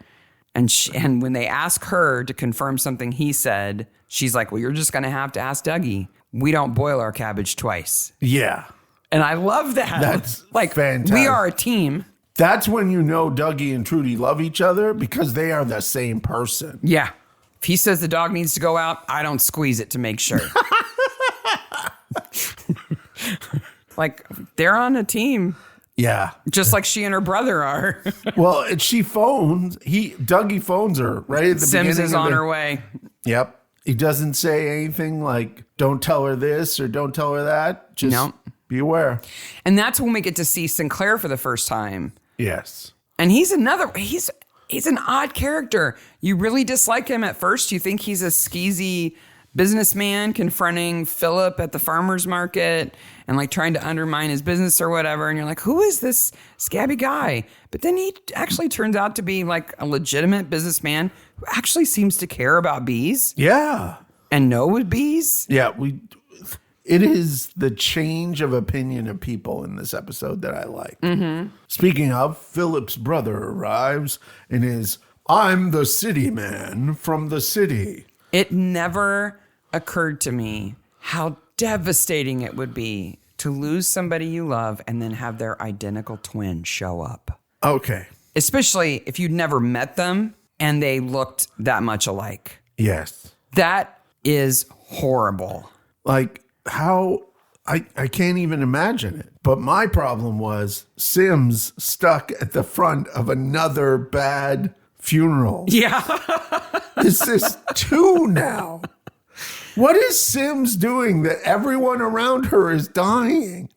Speaker 1: And when they ask her to confirm something he said, she's like, well, you're just going to have to ask Dougie. We don't boil our cabbage twice.
Speaker 2: Yeah.
Speaker 1: And I love that.
Speaker 2: That's
Speaker 1: like,
Speaker 2: fantastic.
Speaker 1: We are a team.
Speaker 2: That's when you know Dougie and Trudy love each other because they are the same person.
Speaker 1: Yeah. If he says the dog needs to go out, I don't squeeze it to make sure. Like, they're on a team.
Speaker 2: Yeah.
Speaker 1: Just like she and her brother are.
Speaker 2: Well, and she phones. Dougie phones her right at the beginning.
Speaker 1: Sims is on her way.
Speaker 2: Yep. He doesn't say anything like, don't tell her this or don't tell her that. Just be aware.
Speaker 1: And that's when we get to see Sinclair for the first time.
Speaker 2: Yes.
Speaker 1: And he's an odd character. You really dislike him at first. You think he's a skeezy businessman confronting Philip at the farmer's market and like trying to undermine his business or whatever. And you're like, who is this scabby guy? But then he actually turns out to be like a legitimate businessman who actually seems to care about bees.
Speaker 2: Yeah.
Speaker 1: And know bees.
Speaker 2: Yeah. It is the change of opinion of people in this episode that I like. Mm-hmm. Speaking of, Philip's brother arrives and is, I'm the city man from the city.
Speaker 1: It never occurred to me how devastating it would be to lose somebody you love and then have their identical twin show up.
Speaker 2: Okay.
Speaker 1: Especially if you'd never met them and they looked that much alike.
Speaker 2: Yes.
Speaker 1: That is horrible.
Speaker 2: Like, how I can't even imagine it. But my problem was Sims stuck at the front of another bad funeral.
Speaker 1: Yeah.
Speaker 2: This is 2 now. What is Sims doing that everyone around her is dying?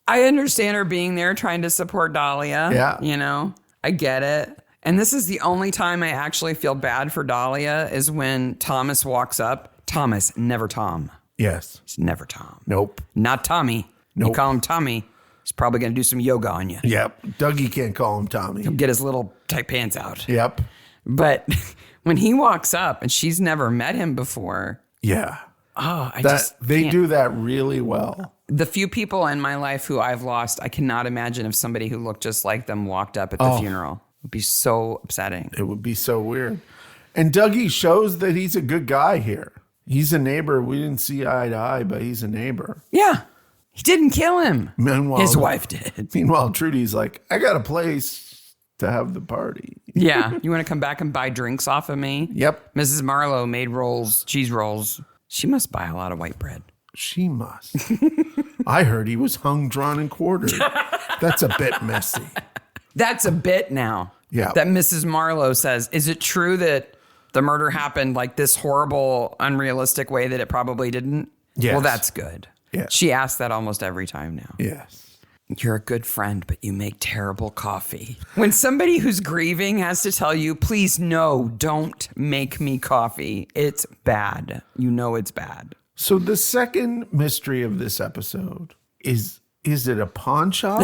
Speaker 1: I understand her being there trying to support Dahlia.
Speaker 2: Yeah.
Speaker 1: You know, I get it. And this is the only time I actually feel bad for Dahlia is when Thomas walks up. Thomas, never Tom.
Speaker 2: Yes.
Speaker 1: He's never Tom.
Speaker 2: Nope.
Speaker 1: Not Tommy.
Speaker 2: Nope.
Speaker 1: You call him Tommy, he's probably going to do some yoga on you.
Speaker 2: Yep. Dougie can't call him Tommy.
Speaker 1: He'll get his little tight pants out.
Speaker 2: Yep.
Speaker 1: But when he walks up and she's never met him before.
Speaker 2: Yeah.
Speaker 1: Oh,
Speaker 2: They do that really well.
Speaker 1: The few people in my life who I've lost, I cannot imagine if somebody who looked just like them walked up at the funeral. It would be so upsetting.
Speaker 2: It would be so weird. And Dougie shows that he's a good guy here. He's a neighbor. We didn't see eye to eye, but he's a neighbor.
Speaker 1: Yeah. He didn't kill him.
Speaker 2: Meanwhile,
Speaker 1: his wife did.
Speaker 2: Meanwhile, Trudy's like, I got a place to have the party.
Speaker 1: Yeah. You want to come back and buy drinks off of me?
Speaker 2: Yep.
Speaker 1: Mrs. Marlowe made rolls, cheese rolls. She must buy a lot of white bread.
Speaker 2: She must. I heard he was hung, drawn, and quartered. That's a bit messy.
Speaker 1: That's a bit now.
Speaker 2: Yeah.
Speaker 1: That Mrs. Marlowe says, is it true that the murder happened like this horrible, unrealistic way that it probably didn't?
Speaker 2: Yes.
Speaker 1: Well, that's good.
Speaker 2: Yes.
Speaker 1: She asks that almost every time now.
Speaker 2: Yes.
Speaker 1: You're a good friend, but you make terrible coffee. When somebody who's grieving has to tell you, please, no, don't make me coffee. It's bad. You know it's bad.
Speaker 2: So the second mystery of this episode is it a pawn shop?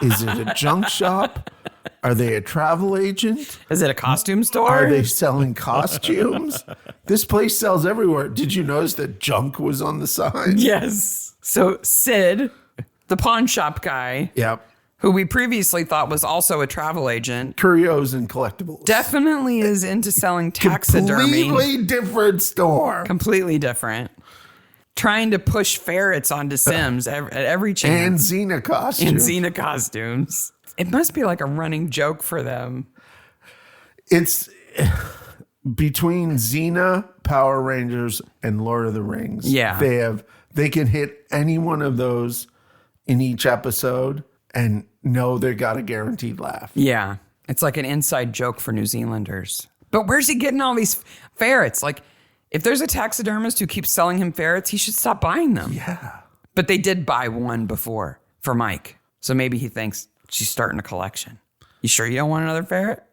Speaker 2: Is it a junk shop? Are they a travel agent?
Speaker 1: Is it a costume store?
Speaker 2: Are they selling costumes? This place sells everywhere. Did you notice that junk was on the sign?
Speaker 1: Yes. So Sid, the pawn shop guy,
Speaker 2: Yep.
Speaker 1: who we previously thought was also a travel agent,
Speaker 2: Curios and collectibles.
Speaker 1: definitely is into selling taxidermy.
Speaker 2: Completely different store.
Speaker 1: Completely different. Trying to push ferrets onto Sims at every
Speaker 2: And
Speaker 1: chance.
Speaker 2: Xena costumes.
Speaker 1: And Xena costumes. It must be like a running joke for them.
Speaker 2: It's between Xena, Power Rangers, and Lord of the Rings.
Speaker 1: Yeah.
Speaker 2: They can hit any one of those in each episode and know they got a guaranteed laugh.
Speaker 1: Yeah. It's like an inside joke for New Zealanders. But where's he getting all these ferrets? Like, if there's a taxidermist who keeps selling him ferrets, he should stop buying them.
Speaker 2: Yeah.
Speaker 1: But they did buy one before for Mike. So maybe he thinks she's starting a collection. You sure you don't want another ferret?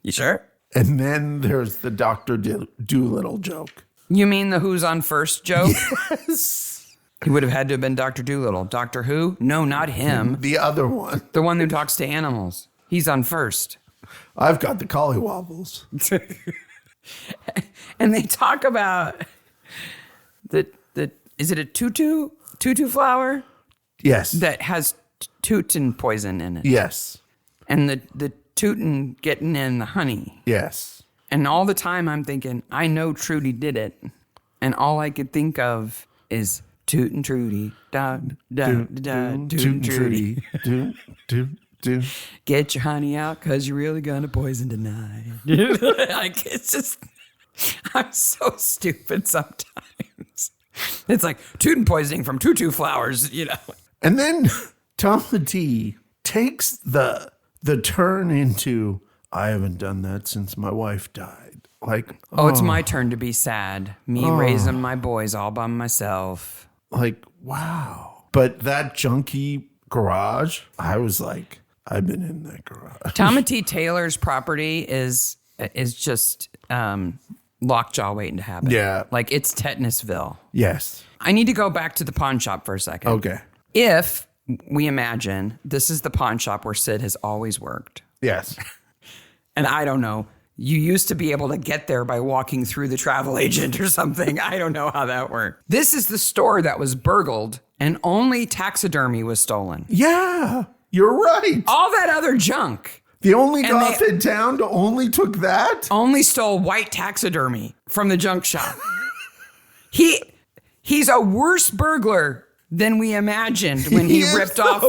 Speaker 1: You sure?
Speaker 2: And then there's the Dr. Doolittle joke.
Speaker 1: You mean the Who's on First joke?
Speaker 2: Yes.
Speaker 1: He would have had to have been Dr. Doolittle. Doctor Who? No, not him.
Speaker 2: The other one.
Speaker 1: The one who talks to animals. He's on first.
Speaker 2: I've got the collywobbles.
Speaker 1: And they talk about the is it a tutu flower
Speaker 2: Yes.
Speaker 1: that has tutin poison in it?
Speaker 2: Yes.
Speaker 1: And the tutin getting in the honey.
Speaker 2: Yes.
Speaker 1: And all the time I'm thinking, I know Trudy did it. And all I could think of is Toot and Trudy. Da, da, da, Toot and Trudy.
Speaker 2: Do.
Speaker 1: Get your honey out because you're really going to poison tonight. Like, it's just, I'm so stupid sometimes. It's like tootin' poisoning from tutu flowers, you know.
Speaker 2: And then Tom the T takes the turn into, I haven't done that since my wife died. Like,
Speaker 1: Oh, it's my turn to be sad. Me raising my boys all by myself.
Speaker 2: like, wow. But that junky garage, I was like, I've been in that garage.
Speaker 1: Thomas T. Taylor's property is just lockjaw waiting to happen.
Speaker 2: Yeah.
Speaker 1: Like, it's Tetanusville.
Speaker 2: Yes.
Speaker 1: I need to go back to the pawn shop for a second.
Speaker 2: Okay.
Speaker 1: If we imagine this is the pawn shop where Sid has always worked,
Speaker 2: Yes.
Speaker 1: and I don't know, you used to be able to get there by walking through the travel agent or something. I don't know how that worked. This is the store that was burgled and only taxidermy was stolen.
Speaker 2: Yeah. You're right.
Speaker 1: All that other junk
Speaker 2: The only
Speaker 1: And
Speaker 2: goth
Speaker 1: they-
Speaker 2: in town only took that?
Speaker 1: only stole white taxidermy from the junk shop. He's a worse burglar than we imagined when he
Speaker 2: is
Speaker 1: ripped
Speaker 2: the
Speaker 1: off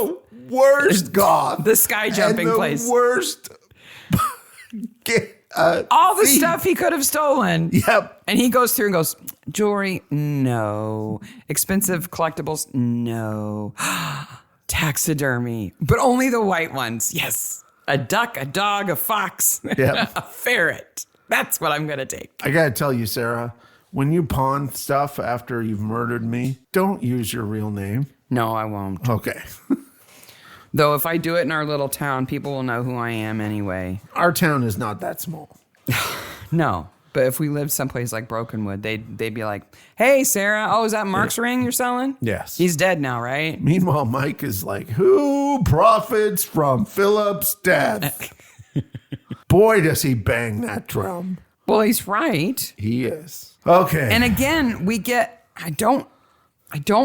Speaker 2: worst goth.
Speaker 1: the sky jumping
Speaker 2: and the
Speaker 1: place.
Speaker 2: Worst.
Speaker 1: All the
Speaker 2: thief.
Speaker 1: stuff he could have stolen.
Speaker 2: Yep.
Speaker 1: And he goes through and goes, jewelry, no. Expensive collectibles, no. Taxidermy, but only the white ones. Yes. A duck, a dog, a fox,
Speaker 2: Yep.
Speaker 1: a ferret. That's what I'm going to take.
Speaker 2: I gotta tell you, Sarah, when you pawn stuff after you've murdered me, don't use your real name.
Speaker 1: No, I won't.
Speaker 2: Okay.
Speaker 1: Though if I do it in our little town, people will know who I am anyway.
Speaker 2: Our town is not that small.
Speaker 1: No. But if we lived someplace like Brokenwood, they'd be like, hey, Sarah, oh, is that Mark's ring you're selling?
Speaker 2: Yes.
Speaker 1: He's dead now, right?
Speaker 2: Meanwhile, Mike is like, who profits from Philip's death? Boy, does he bang that drum.
Speaker 1: Well, he's right.
Speaker 2: He is. Okay.
Speaker 1: And again, we get, I don't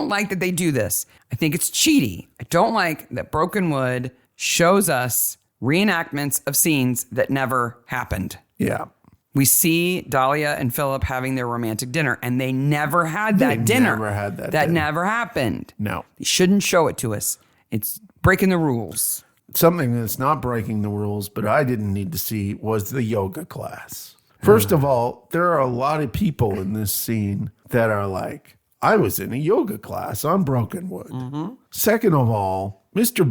Speaker 1: like that they do this. I think it's cheaty. I don't like that Brokenwood shows us reenactments of scenes that never happened.
Speaker 2: yeah.
Speaker 1: We see Dahlia and Philip having their romantic dinner, and they never had that dinner.
Speaker 2: never had that
Speaker 1: That
Speaker 2: dinner.
Speaker 1: never happened.
Speaker 2: No.
Speaker 1: They shouldn't show it to us. It's breaking the rules.
Speaker 2: Something that's not breaking the rules, but I didn't need to see was the yoga class. First of all, there are a lot of people in this scene that are like, I was in a yoga class on Brokenwood.
Speaker 1: Mm-hmm.
Speaker 2: Second of all, Mr.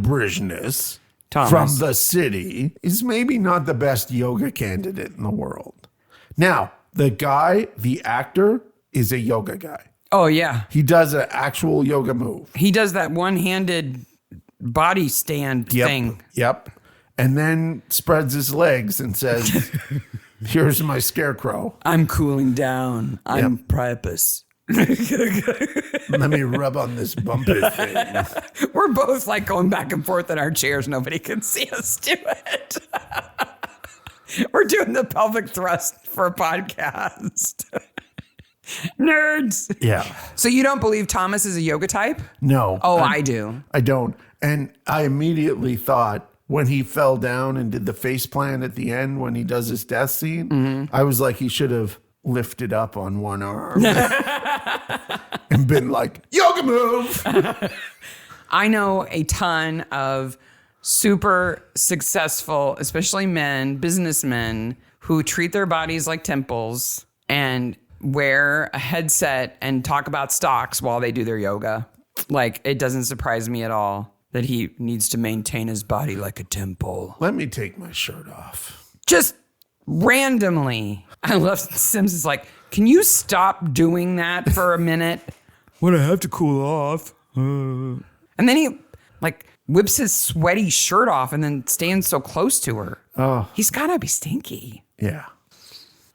Speaker 2: Brishness
Speaker 1: Thomas.
Speaker 2: from the city is maybe not the best yoga candidate in the world. Now, the actor, is a yoga guy.
Speaker 1: Oh, yeah.
Speaker 2: He does an actual yoga move.
Speaker 1: He does that one-handed body stand thing.
Speaker 2: Yep. And then spreads his legs and says, here's my Scarecrow.
Speaker 1: I'm cooling down. I'm Priapus.
Speaker 2: Let me rub on this bumpy thing.
Speaker 1: We're both like going back and forth in our chairs. Nobody can see us do it. We're doing the pelvic thrust for a podcast. Nerds.
Speaker 2: Yeah.
Speaker 1: So you don't believe Thomas is a yoga type?
Speaker 2: No.
Speaker 1: Oh, I do.
Speaker 2: I don't. And I immediately thought when he fell down and did the face plant at the end when he does his death scene, I was like, he should have lifted up on one arm and been like, yoga move.
Speaker 1: I know a ton of super successful, especially men, businessmen, who treat their bodies like temples and wear a headset and talk about stocks while they do their yoga. Like, it doesn't surprise me at all that he needs to maintain his body like a temple.
Speaker 2: Let me take my shirt off.
Speaker 1: Just randomly. I love Sims is like, can you stop doing that for a minute?
Speaker 3: When I have to cool off.
Speaker 1: And then he like whips his sweaty shirt off and then stands so close to her.
Speaker 2: Oh.
Speaker 1: He's gotta be stinky.
Speaker 2: Yeah.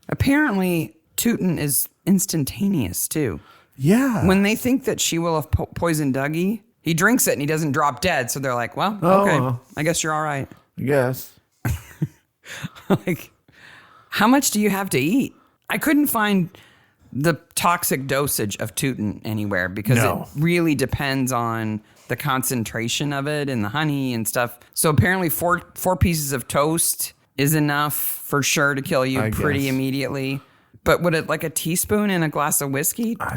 Speaker 1: Apparently, tootin' is instantaneous too.
Speaker 2: Yeah.
Speaker 1: When they think that she will have poisoned Dougie, he drinks it and he doesn't drop dead. So they're like, well, okay,
Speaker 2: well.
Speaker 1: I guess you're all right.
Speaker 2: I guess.
Speaker 1: Like, how much do you have to eat? I couldn't find the toxic dosage of tootin' anywhere because
Speaker 2: No.
Speaker 1: it really depends on the concentration of it and the honey and stuff. So apparently four pieces of toast is enough for sure to kill you
Speaker 2: I
Speaker 1: pretty
Speaker 2: guess.
Speaker 1: immediately. But would it like a teaspoon in a glass of whiskey?
Speaker 2: I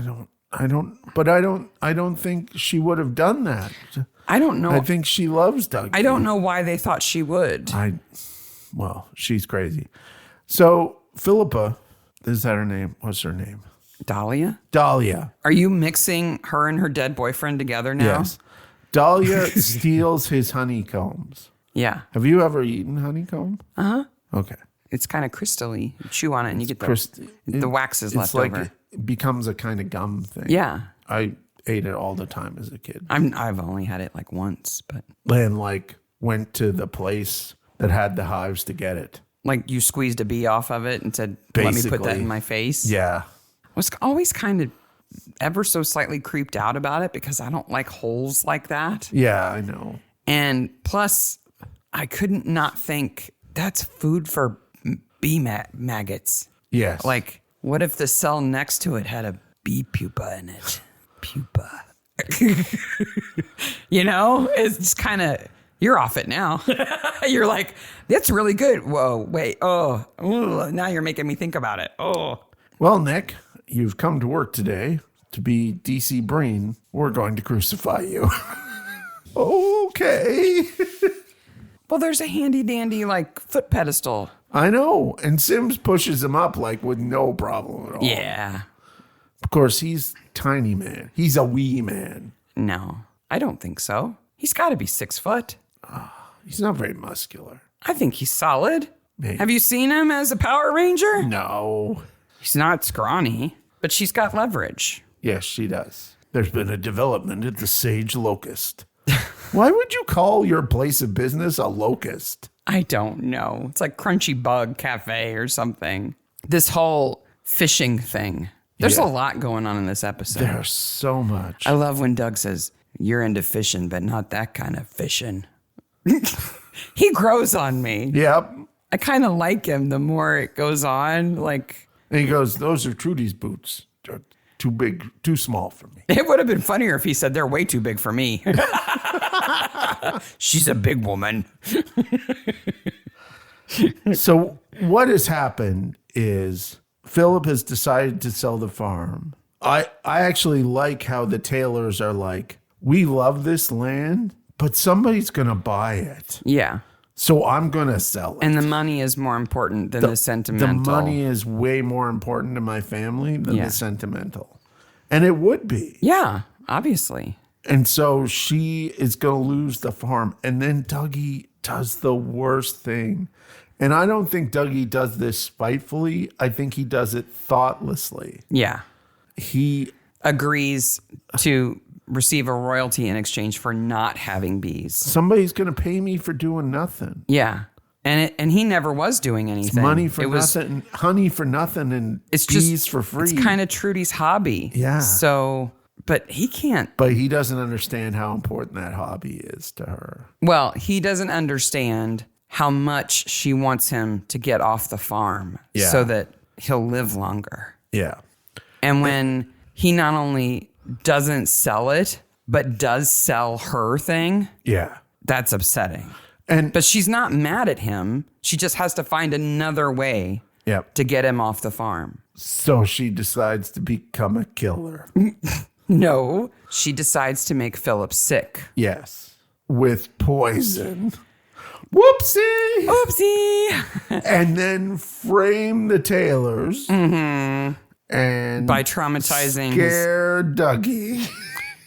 Speaker 2: don't think she would have done that.
Speaker 1: I don't know.
Speaker 2: I think she loves Doug.
Speaker 1: I don't know why they thought she would.
Speaker 2: Well, she's crazy. So Philippa, is that her name? What's her name?
Speaker 1: Dahlia?
Speaker 2: Dahlia.
Speaker 1: Are you mixing her and her dead boyfriend together now?
Speaker 2: Yes. Dahlia steals his honeycombs.
Speaker 1: Yeah.
Speaker 2: Have you ever eaten honeycomb?
Speaker 1: Uh-huh.
Speaker 2: Okay.
Speaker 1: It's kind of crystally. You chew on it and you get the
Speaker 2: It-
Speaker 1: wax is
Speaker 2: it's
Speaker 1: left
Speaker 2: like
Speaker 1: over.
Speaker 2: It becomes a kind of gum thing.
Speaker 1: Yeah.
Speaker 2: I ate it all the time as a kid.
Speaker 1: I've only had it like once, but
Speaker 2: And like went to the place that had the hives to get it.
Speaker 1: like you squeezed a bee off of it and said, let me put that
Speaker 2: Basically.
Speaker 1: in my face.
Speaker 2: Yeah.
Speaker 1: I was always kind of ever so slightly creeped out about it because I don't like holes like that.
Speaker 2: Yeah, I know.
Speaker 1: And plus, I couldn't not think that's food for bee maggots.
Speaker 2: Yes.
Speaker 1: Like, what if the cell next to it had a bee pupa in it? Pupa. You know, it's just kind of, you're off it now. You're like, that's really good. Whoa, wait. Oh, ooh, now you're making me think about it. Oh.
Speaker 2: Well, Nick, you've come to work today to be DC Breen. We're going to crucify you. Okay.
Speaker 1: Well, there's a handy dandy like foot pedestal.
Speaker 2: I know. And Sims pushes him up like with no problem at all.
Speaker 1: Yeah.
Speaker 2: Of course, he's tiny man. He's a wee man.
Speaker 1: No, I don't think so. He's got to be 6 foot.
Speaker 2: He's not very muscular.
Speaker 1: I think he's solid.
Speaker 2: Maybe.
Speaker 1: Have you seen him as a Power Ranger?
Speaker 2: No.
Speaker 1: He's not scrawny, but she's got leverage.
Speaker 2: Yes, she does. There's been a development at the Sage Locust. Why would you call your place of business a locust?
Speaker 1: I don't know. It's like Crunchy Bug Cafe or something. This whole fishing thing. There's
Speaker 2: Yeah.
Speaker 1: a lot going on in this episode.
Speaker 2: There's so much.
Speaker 1: I love when Doug says, you're into fishing, but not that kind of fishing. He grows on me.
Speaker 2: Yep.
Speaker 1: I kind of like him the more it goes on. Like,
Speaker 2: And he goes, those are Trudy's boots. They're too big, too small for me.
Speaker 1: it would have been funnier if he said they're way too big for me. She's a big woman.
Speaker 2: So what has happened is Philip has decided to sell the farm. I actually like how the Taylors are like, we love this land, but somebody's going to buy it.
Speaker 1: Yeah.
Speaker 2: So I'm going to sell it.
Speaker 1: And the money is more important than the sentimental.
Speaker 2: The money is way more important to my family than
Speaker 1: Yeah.
Speaker 2: the sentimental. And it would be.
Speaker 1: Yeah, obviously.
Speaker 2: And so she is going to lose the farm. And then Dougie does the worst thing. And I don't think Dougie does this spitefully. I think he does it thoughtlessly.
Speaker 1: Yeah.
Speaker 2: He
Speaker 1: Agrees to receive a royalty in exchange for not having bees.
Speaker 2: somebody's going to pay me for doing nothing.
Speaker 1: Yeah. And he never was doing anything.
Speaker 2: Money for
Speaker 1: It was-
Speaker 2: nothing, honey for nothing, and
Speaker 1: It's
Speaker 2: bees
Speaker 1: just
Speaker 2: for free.
Speaker 1: It's kind of Trudy's hobby.
Speaker 2: Yeah.
Speaker 1: So, but he can't.
Speaker 2: But he doesn't understand how important that hobby is to her.
Speaker 1: Well, he doesn't understand how much she wants him to get off the farm
Speaker 2: Yeah.
Speaker 1: so that he'll live longer.
Speaker 2: Yeah.
Speaker 1: And when he not only doesn't sell it, but does sell her thing,
Speaker 2: Yeah.
Speaker 1: that's upsetting.
Speaker 2: And
Speaker 1: But she's not mad at him. She just has to find another way
Speaker 2: Yep.
Speaker 1: to get him off the farm.
Speaker 2: so she decides to become a killer.
Speaker 1: No, she decides to make Philip sick.
Speaker 2: Yes. With poison. Whoopsie.
Speaker 1: Oopsie!
Speaker 2: And then frame the Taylors. And
Speaker 1: By traumatizing his...
Speaker 2: scare Dougie.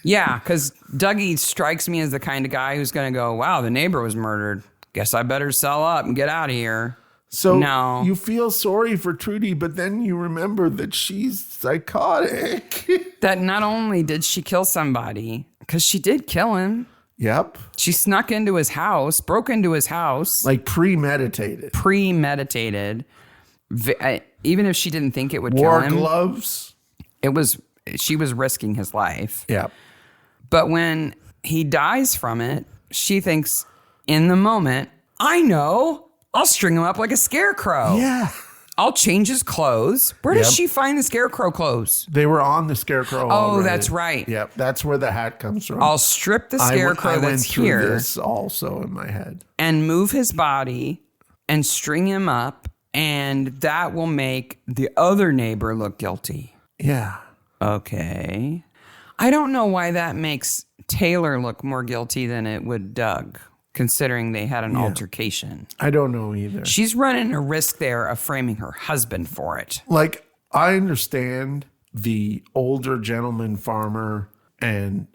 Speaker 1: Yeah, because Dougie strikes me as the kind of guy who's going to go, wow, the neighbor was murdered. Guess I better sell up and get out of here.
Speaker 2: So
Speaker 1: No.
Speaker 2: you feel sorry for Trudy, but then you remember that she's psychotic.
Speaker 1: That not only did she kill somebody, because she did kill him.
Speaker 2: Yep.
Speaker 1: She snuck into his house, broke into his house,
Speaker 2: Like premeditated.
Speaker 1: premeditated. Even if she didn't think it would
Speaker 2: Wore
Speaker 1: kill him,
Speaker 2: gloves.
Speaker 1: she was risking his life.
Speaker 2: Yep.
Speaker 1: But when he dies from it, she thinks in the moment, I know, I'll string him up like a scarecrow.
Speaker 2: Yeah.
Speaker 1: I'll change his clothes. Where does
Speaker 2: Yep.
Speaker 1: she find the scarecrow clothes?
Speaker 2: They were on the Scarecrow already.
Speaker 1: That's right.
Speaker 2: Yep. That's where the hat comes from.
Speaker 1: I'll strip the scarecrow
Speaker 2: I went
Speaker 1: that's
Speaker 2: through
Speaker 1: here
Speaker 2: this also in my head.
Speaker 1: and move his body and string him up, and that will make the other neighbor look guilty.
Speaker 2: Yeah.
Speaker 1: Okay. I don't know why that makes Taylor look more guilty than it would Doug, considering they had an altercation.
Speaker 2: I don't know either.
Speaker 1: She's running a risk there of framing her husband for it.
Speaker 2: Like, I understand the older gentleman farmer and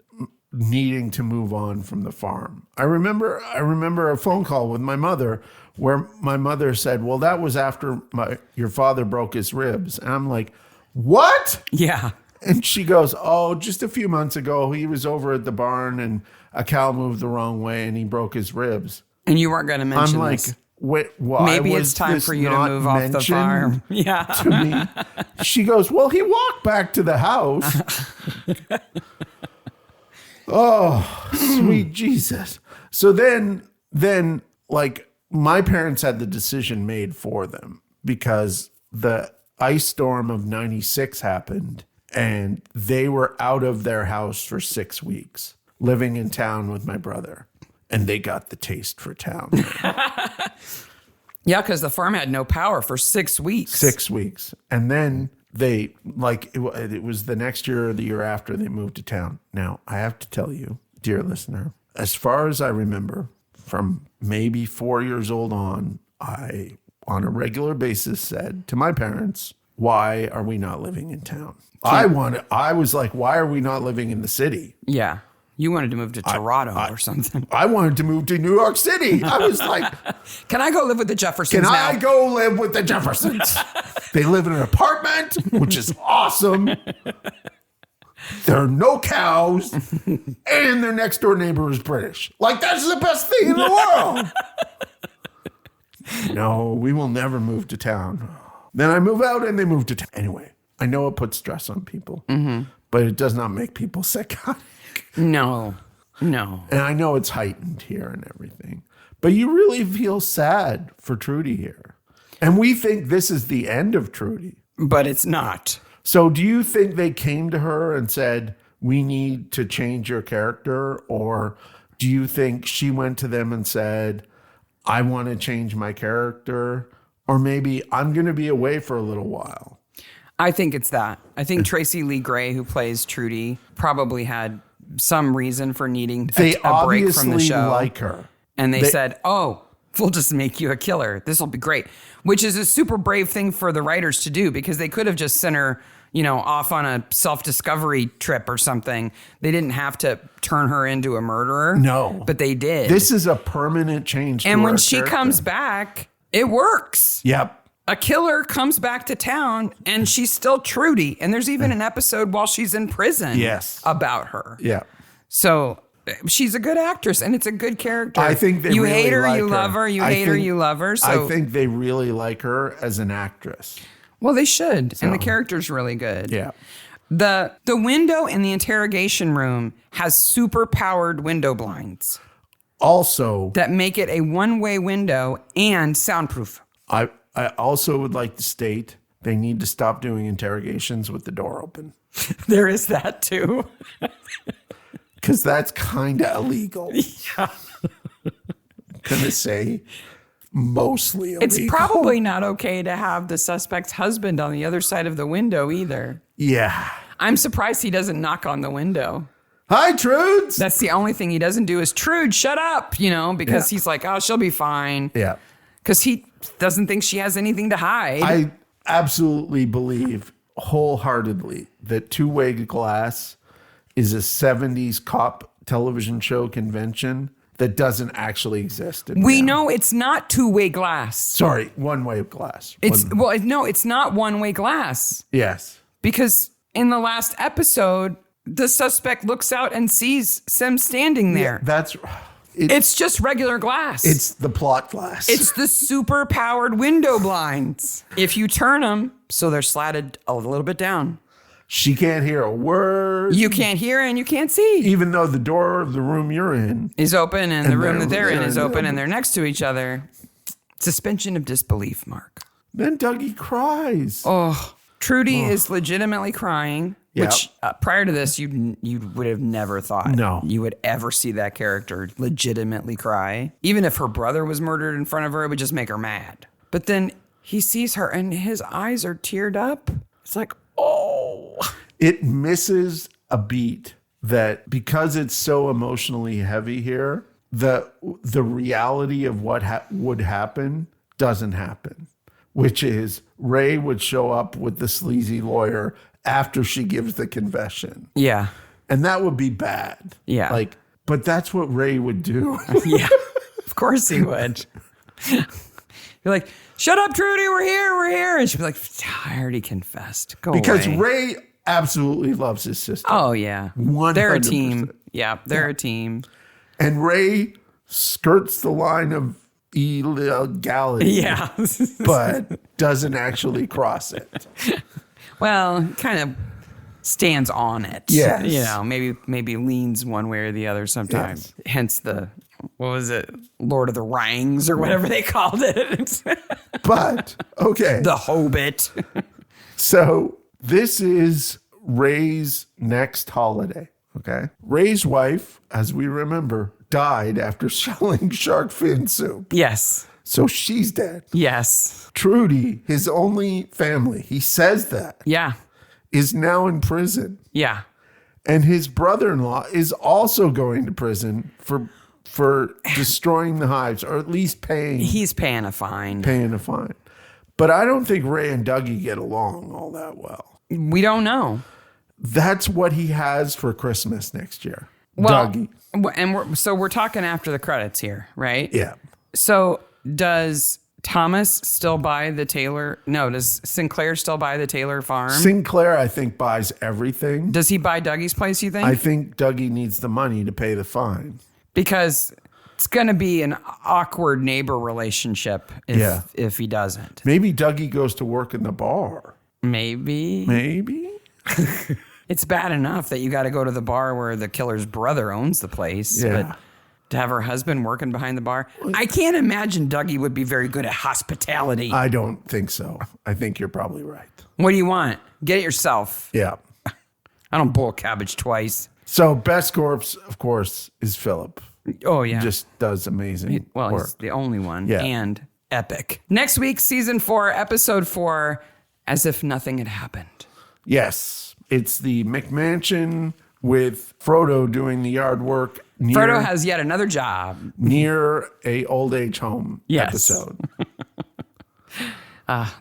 Speaker 2: needing to move on from the farm. I remember a phone call with my mother where my mother said, well, that was after your father broke his ribs. And I'm like, what?
Speaker 1: Yeah.
Speaker 2: And she goes, oh, just a few months ago, he was over at the barn and a cow moved the wrong way and he broke his ribs.
Speaker 1: And you weren't going to mention
Speaker 2: I'm like,
Speaker 1: this.
Speaker 2: wait, why
Speaker 1: Maybe
Speaker 2: was
Speaker 1: it's time
Speaker 2: this
Speaker 1: for you to
Speaker 2: not
Speaker 1: move off the
Speaker 2: mentioned
Speaker 1: farm. Yeah.
Speaker 2: to me? She goes, well, he walked back to the house. Oh, sweet Jesus. So then like my parents had the decision made for them because the ice storm of 96 happened and they were out of their house for 6 weeks, living in town with my brother. And they got the taste for town.
Speaker 1: Yeah, because the farm had no power for 6 weeks.
Speaker 2: 6 weeks. And then they, like, it was the next year or the year after they moved to town. Now, I have to tell you, dear listener, as far as I remember, from maybe 4 years old on, I, on a regular basis, said to my parents, why are we not living in town? I was like, why are we not living in the city?
Speaker 1: Yeah. You wanted to move to Toronto or something.
Speaker 2: I wanted to move to New York City. I was like,
Speaker 1: Can I go live with the Jeffersons
Speaker 2: can
Speaker 1: now?
Speaker 2: I go live with the Jeffersons? They live in an apartment, which is awesome. There are no cows, and their next door neighbor is British. Like, that's the best thing in the world. No, we will never move to town. Then I move out and they move to town. Anyway, I know it puts stress on people, but it does not make people psychotic.
Speaker 1: No.
Speaker 2: And I know it's heightened here and everything, but you really feel sad for Trudy here. And we think this is the end of Trudy.
Speaker 1: But it's not.
Speaker 2: So do you think they came to her and said, we need to change your character? Or do you think she went to them and said, I want to change my character? Or maybe I'm going to be away for a little while.
Speaker 1: I think it's that. I think Tracy Lee Gray, who plays Trudy, probably had some reason for needing
Speaker 2: They
Speaker 1: a break from the
Speaker 2: obviously
Speaker 1: show.
Speaker 2: like her.
Speaker 1: And they said, oh, we'll just make you a killer. This will be great. Which is a super brave thing for the writers to do, because they could have just sent her, off on a self-discovery trip or something. They didn't have to turn her into a murderer.
Speaker 2: No.
Speaker 1: But they did.
Speaker 2: This is a permanent change.
Speaker 1: And
Speaker 2: to
Speaker 1: when
Speaker 2: her
Speaker 1: she
Speaker 2: character.
Speaker 1: comes back, it works.
Speaker 2: Yep.
Speaker 1: A killer comes back to town and she's still Trudy. And there's even an episode while she's in prison about her.
Speaker 2: Yeah.
Speaker 1: So she's a good actress and it's a good character.
Speaker 2: I think they
Speaker 1: you
Speaker 2: really
Speaker 1: hate her,
Speaker 2: like
Speaker 1: you love her, you hate her, you love her. So
Speaker 2: I think they really like her as an actress.
Speaker 1: well, they should. And the character's really good.
Speaker 2: Yeah.
Speaker 1: The window in the interrogation room has super powered window blinds
Speaker 2: Also,
Speaker 1: that make it a one-way window and soundproof.
Speaker 2: I also would like to state they need to stop doing interrogations with the door open.
Speaker 1: There is that too.
Speaker 2: Because that's kind of illegal.
Speaker 1: Yeah.
Speaker 2: I'm going to say mostly illegal.
Speaker 1: It's probably not okay to have the suspect's husband on the other side of the window either.
Speaker 2: Yeah.
Speaker 1: I'm surprised he doesn't knock on the window.
Speaker 2: Hi, Trudes.
Speaker 1: That's the only thing he doesn't do is, Trude, shut up, because he's like, oh, she'll be fine.
Speaker 2: Yeah.
Speaker 1: Because he doesn't think she has anything to hide.
Speaker 2: I absolutely believe wholeheartedly that Two-Way Glass is a 70s cop television show convention that doesn't actually exist.
Speaker 1: We know it's not two-way glass.
Speaker 2: Sorry, one-way glass.
Speaker 1: It's not one-way glass.
Speaker 2: Yes.
Speaker 1: Because in the last episode, the suspect looks out and sees Sim standing there.
Speaker 2: Yeah,
Speaker 1: it's just regular glass.
Speaker 2: It's the plot glass.
Speaker 1: It's the super powered window blinds. If you turn them so they're slatted a little bit down,
Speaker 2: she can't hear a word.
Speaker 1: You can't hear and you can't see.
Speaker 2: Even though the door of the room you're in
Speaker 1: is open and the room that they're in is open and they're next to each other. Suspension of disbelief, Mark.
Speaker 2: Then Dougie cries.
Speaker 1: Oh, Trudy is legitimately crying.
Speaker 2: Yep.
Speaker 1: Which prior to this, you would have never thought you would ever see that character legitimately cry. Even if her brother was murdered in front of her, it would just make her mad. But then he sees her and his eyes are teared up. It's like, oh.
Speaker 2: It misses a beat that because it's so emotionally heavy here, the reality of what would happen doesn't happen, which is Ray would show up with the sleazy lawyer after she gives the confession.
Speaker 1: Yeah.
Speaker 2: And that would be bad.
Speaker 1: Yeah.
Speaker 2: But that's what Ray would do.
Speaker 1: Yeah. Of course he would. You're like, shut up, Trudy, we're here. And she'd be like, I already confessed. Go
Speaker 2: because
Speaker 1: away.
Speaker 2: Ray absolutely loves his sister.
Speaker 1: Oh, yeah.
Speaker 2: 100%.
Speaker 1: They're a team. Yeah, they're a team.
Speaker 2: And Ray skirts the line of illegality.
Speaker 1: Yeah.
Speaker 2: But doesn't actually cross it.
Speaker 1: Well, kind of stands on it.
Speaker 2: Yes.
Speaker 1: Maybe leans one way or the other sometimes. Yes. Hence the, what was it? Lord of the Rings or whatever they called it.
Speaker 2: But, okay.
Speaker 1: The Hobbit.
Speaker 2: So this is Ray's next holiday, okay? Ray's wife, as we remember, died after selling shark fin soup.
Speaker 1: Yes.
Speaker 2: So she's dead.
Speaker 1: Yes.
Speaker 2: Trudy, his only family, he says that.
Speaker 1: Yeah.
Speaker 2: Is now in prison.
Speaker 1: Yeah.
Speaker 2: And his brother-in-law is also going to prison for destroying the hives, or at least paying.
Speaker 1: He's paying a fine.
Speaker 2: But I don't think Ray and Dougie get along all that well.
Speaker 1: We don't know.
Speaker 2: That's what he has for Christmas next year.
Speaker 1: Well,
Speaker 2: Dougie.
Speaker 1: And we're talking after the credits here, right?
Speaker 2: Yeah.
Speaker 1: So does Thomas still buy the Taylor? No, does Sinclair still buy the Taylor farm?
Speaker 2: Sinclair, I think, buys everything.
Speaker 1: Does he buy Dougie's place, you think?
Speaker 2: I think Dougie needs the money to pay the fine.
Speaker 1: Because it's going to be an awkward neighbor relationship if he doesn't.
Speaker 2: Maybe Dougie goes to work in the bar.
Speaker 1: Maybe. It's bad enough that you got to go to the bar where the killer's brother owns the place.
Speaker 2: Yeah.
Speaker 1: But to have her husband working behind the bar, I can't imagine Dougie would be very good at hospitality.
Speaker 2: I don't think so. I think you're probably right.
Speaker 1: What do you want? Get it yourself.
Speaker 2: Yeah.
Speaker 1: I don't boil cabbage twice.
Speaker 2: So best corpse, of course, is Philip.
Speaker 1: Oh, yeah.
Speaker 2: Just does amazing work.
Speaker 1: He's the only one.
Speaker 2: Yeah.
Speaker 1: And epic. Next week, season 4, episode 4, As If Nothing Had Happened.
Speaker 2: Yes. It's the McMansion with Frodo doing the yard work.
Speaker 1: Frodo has yet another job.
Speaker 2: Near a old age home episode.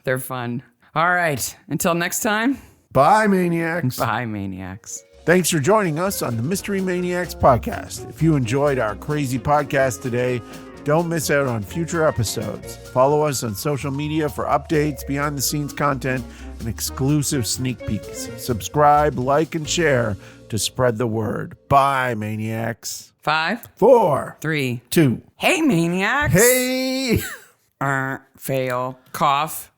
Speaker 1: They're fun. All right. Until next time.
Speaker 2: Bye, Maniacs.
Speaker 1: Bye, Maniacs.
Speaker 2: Thanks for joining us on the Mystery Maniacs podcast. If you enjoyed our crazy podcast today, don't miss out on future episodes. Follow us on social media for updates, behind the scenes content, and exclusive sneak peeks. Subscribe, like, and share to spread the word. Bye, Maniacs.
Speaker 1: 5,
Speaker 2: 4,
Speaker 1: 3,
Speaker 2: 2.
Speaker 1: Hey, Maniacs.
Speaker 2: Hey.
Speaker 1: Fail. Cough.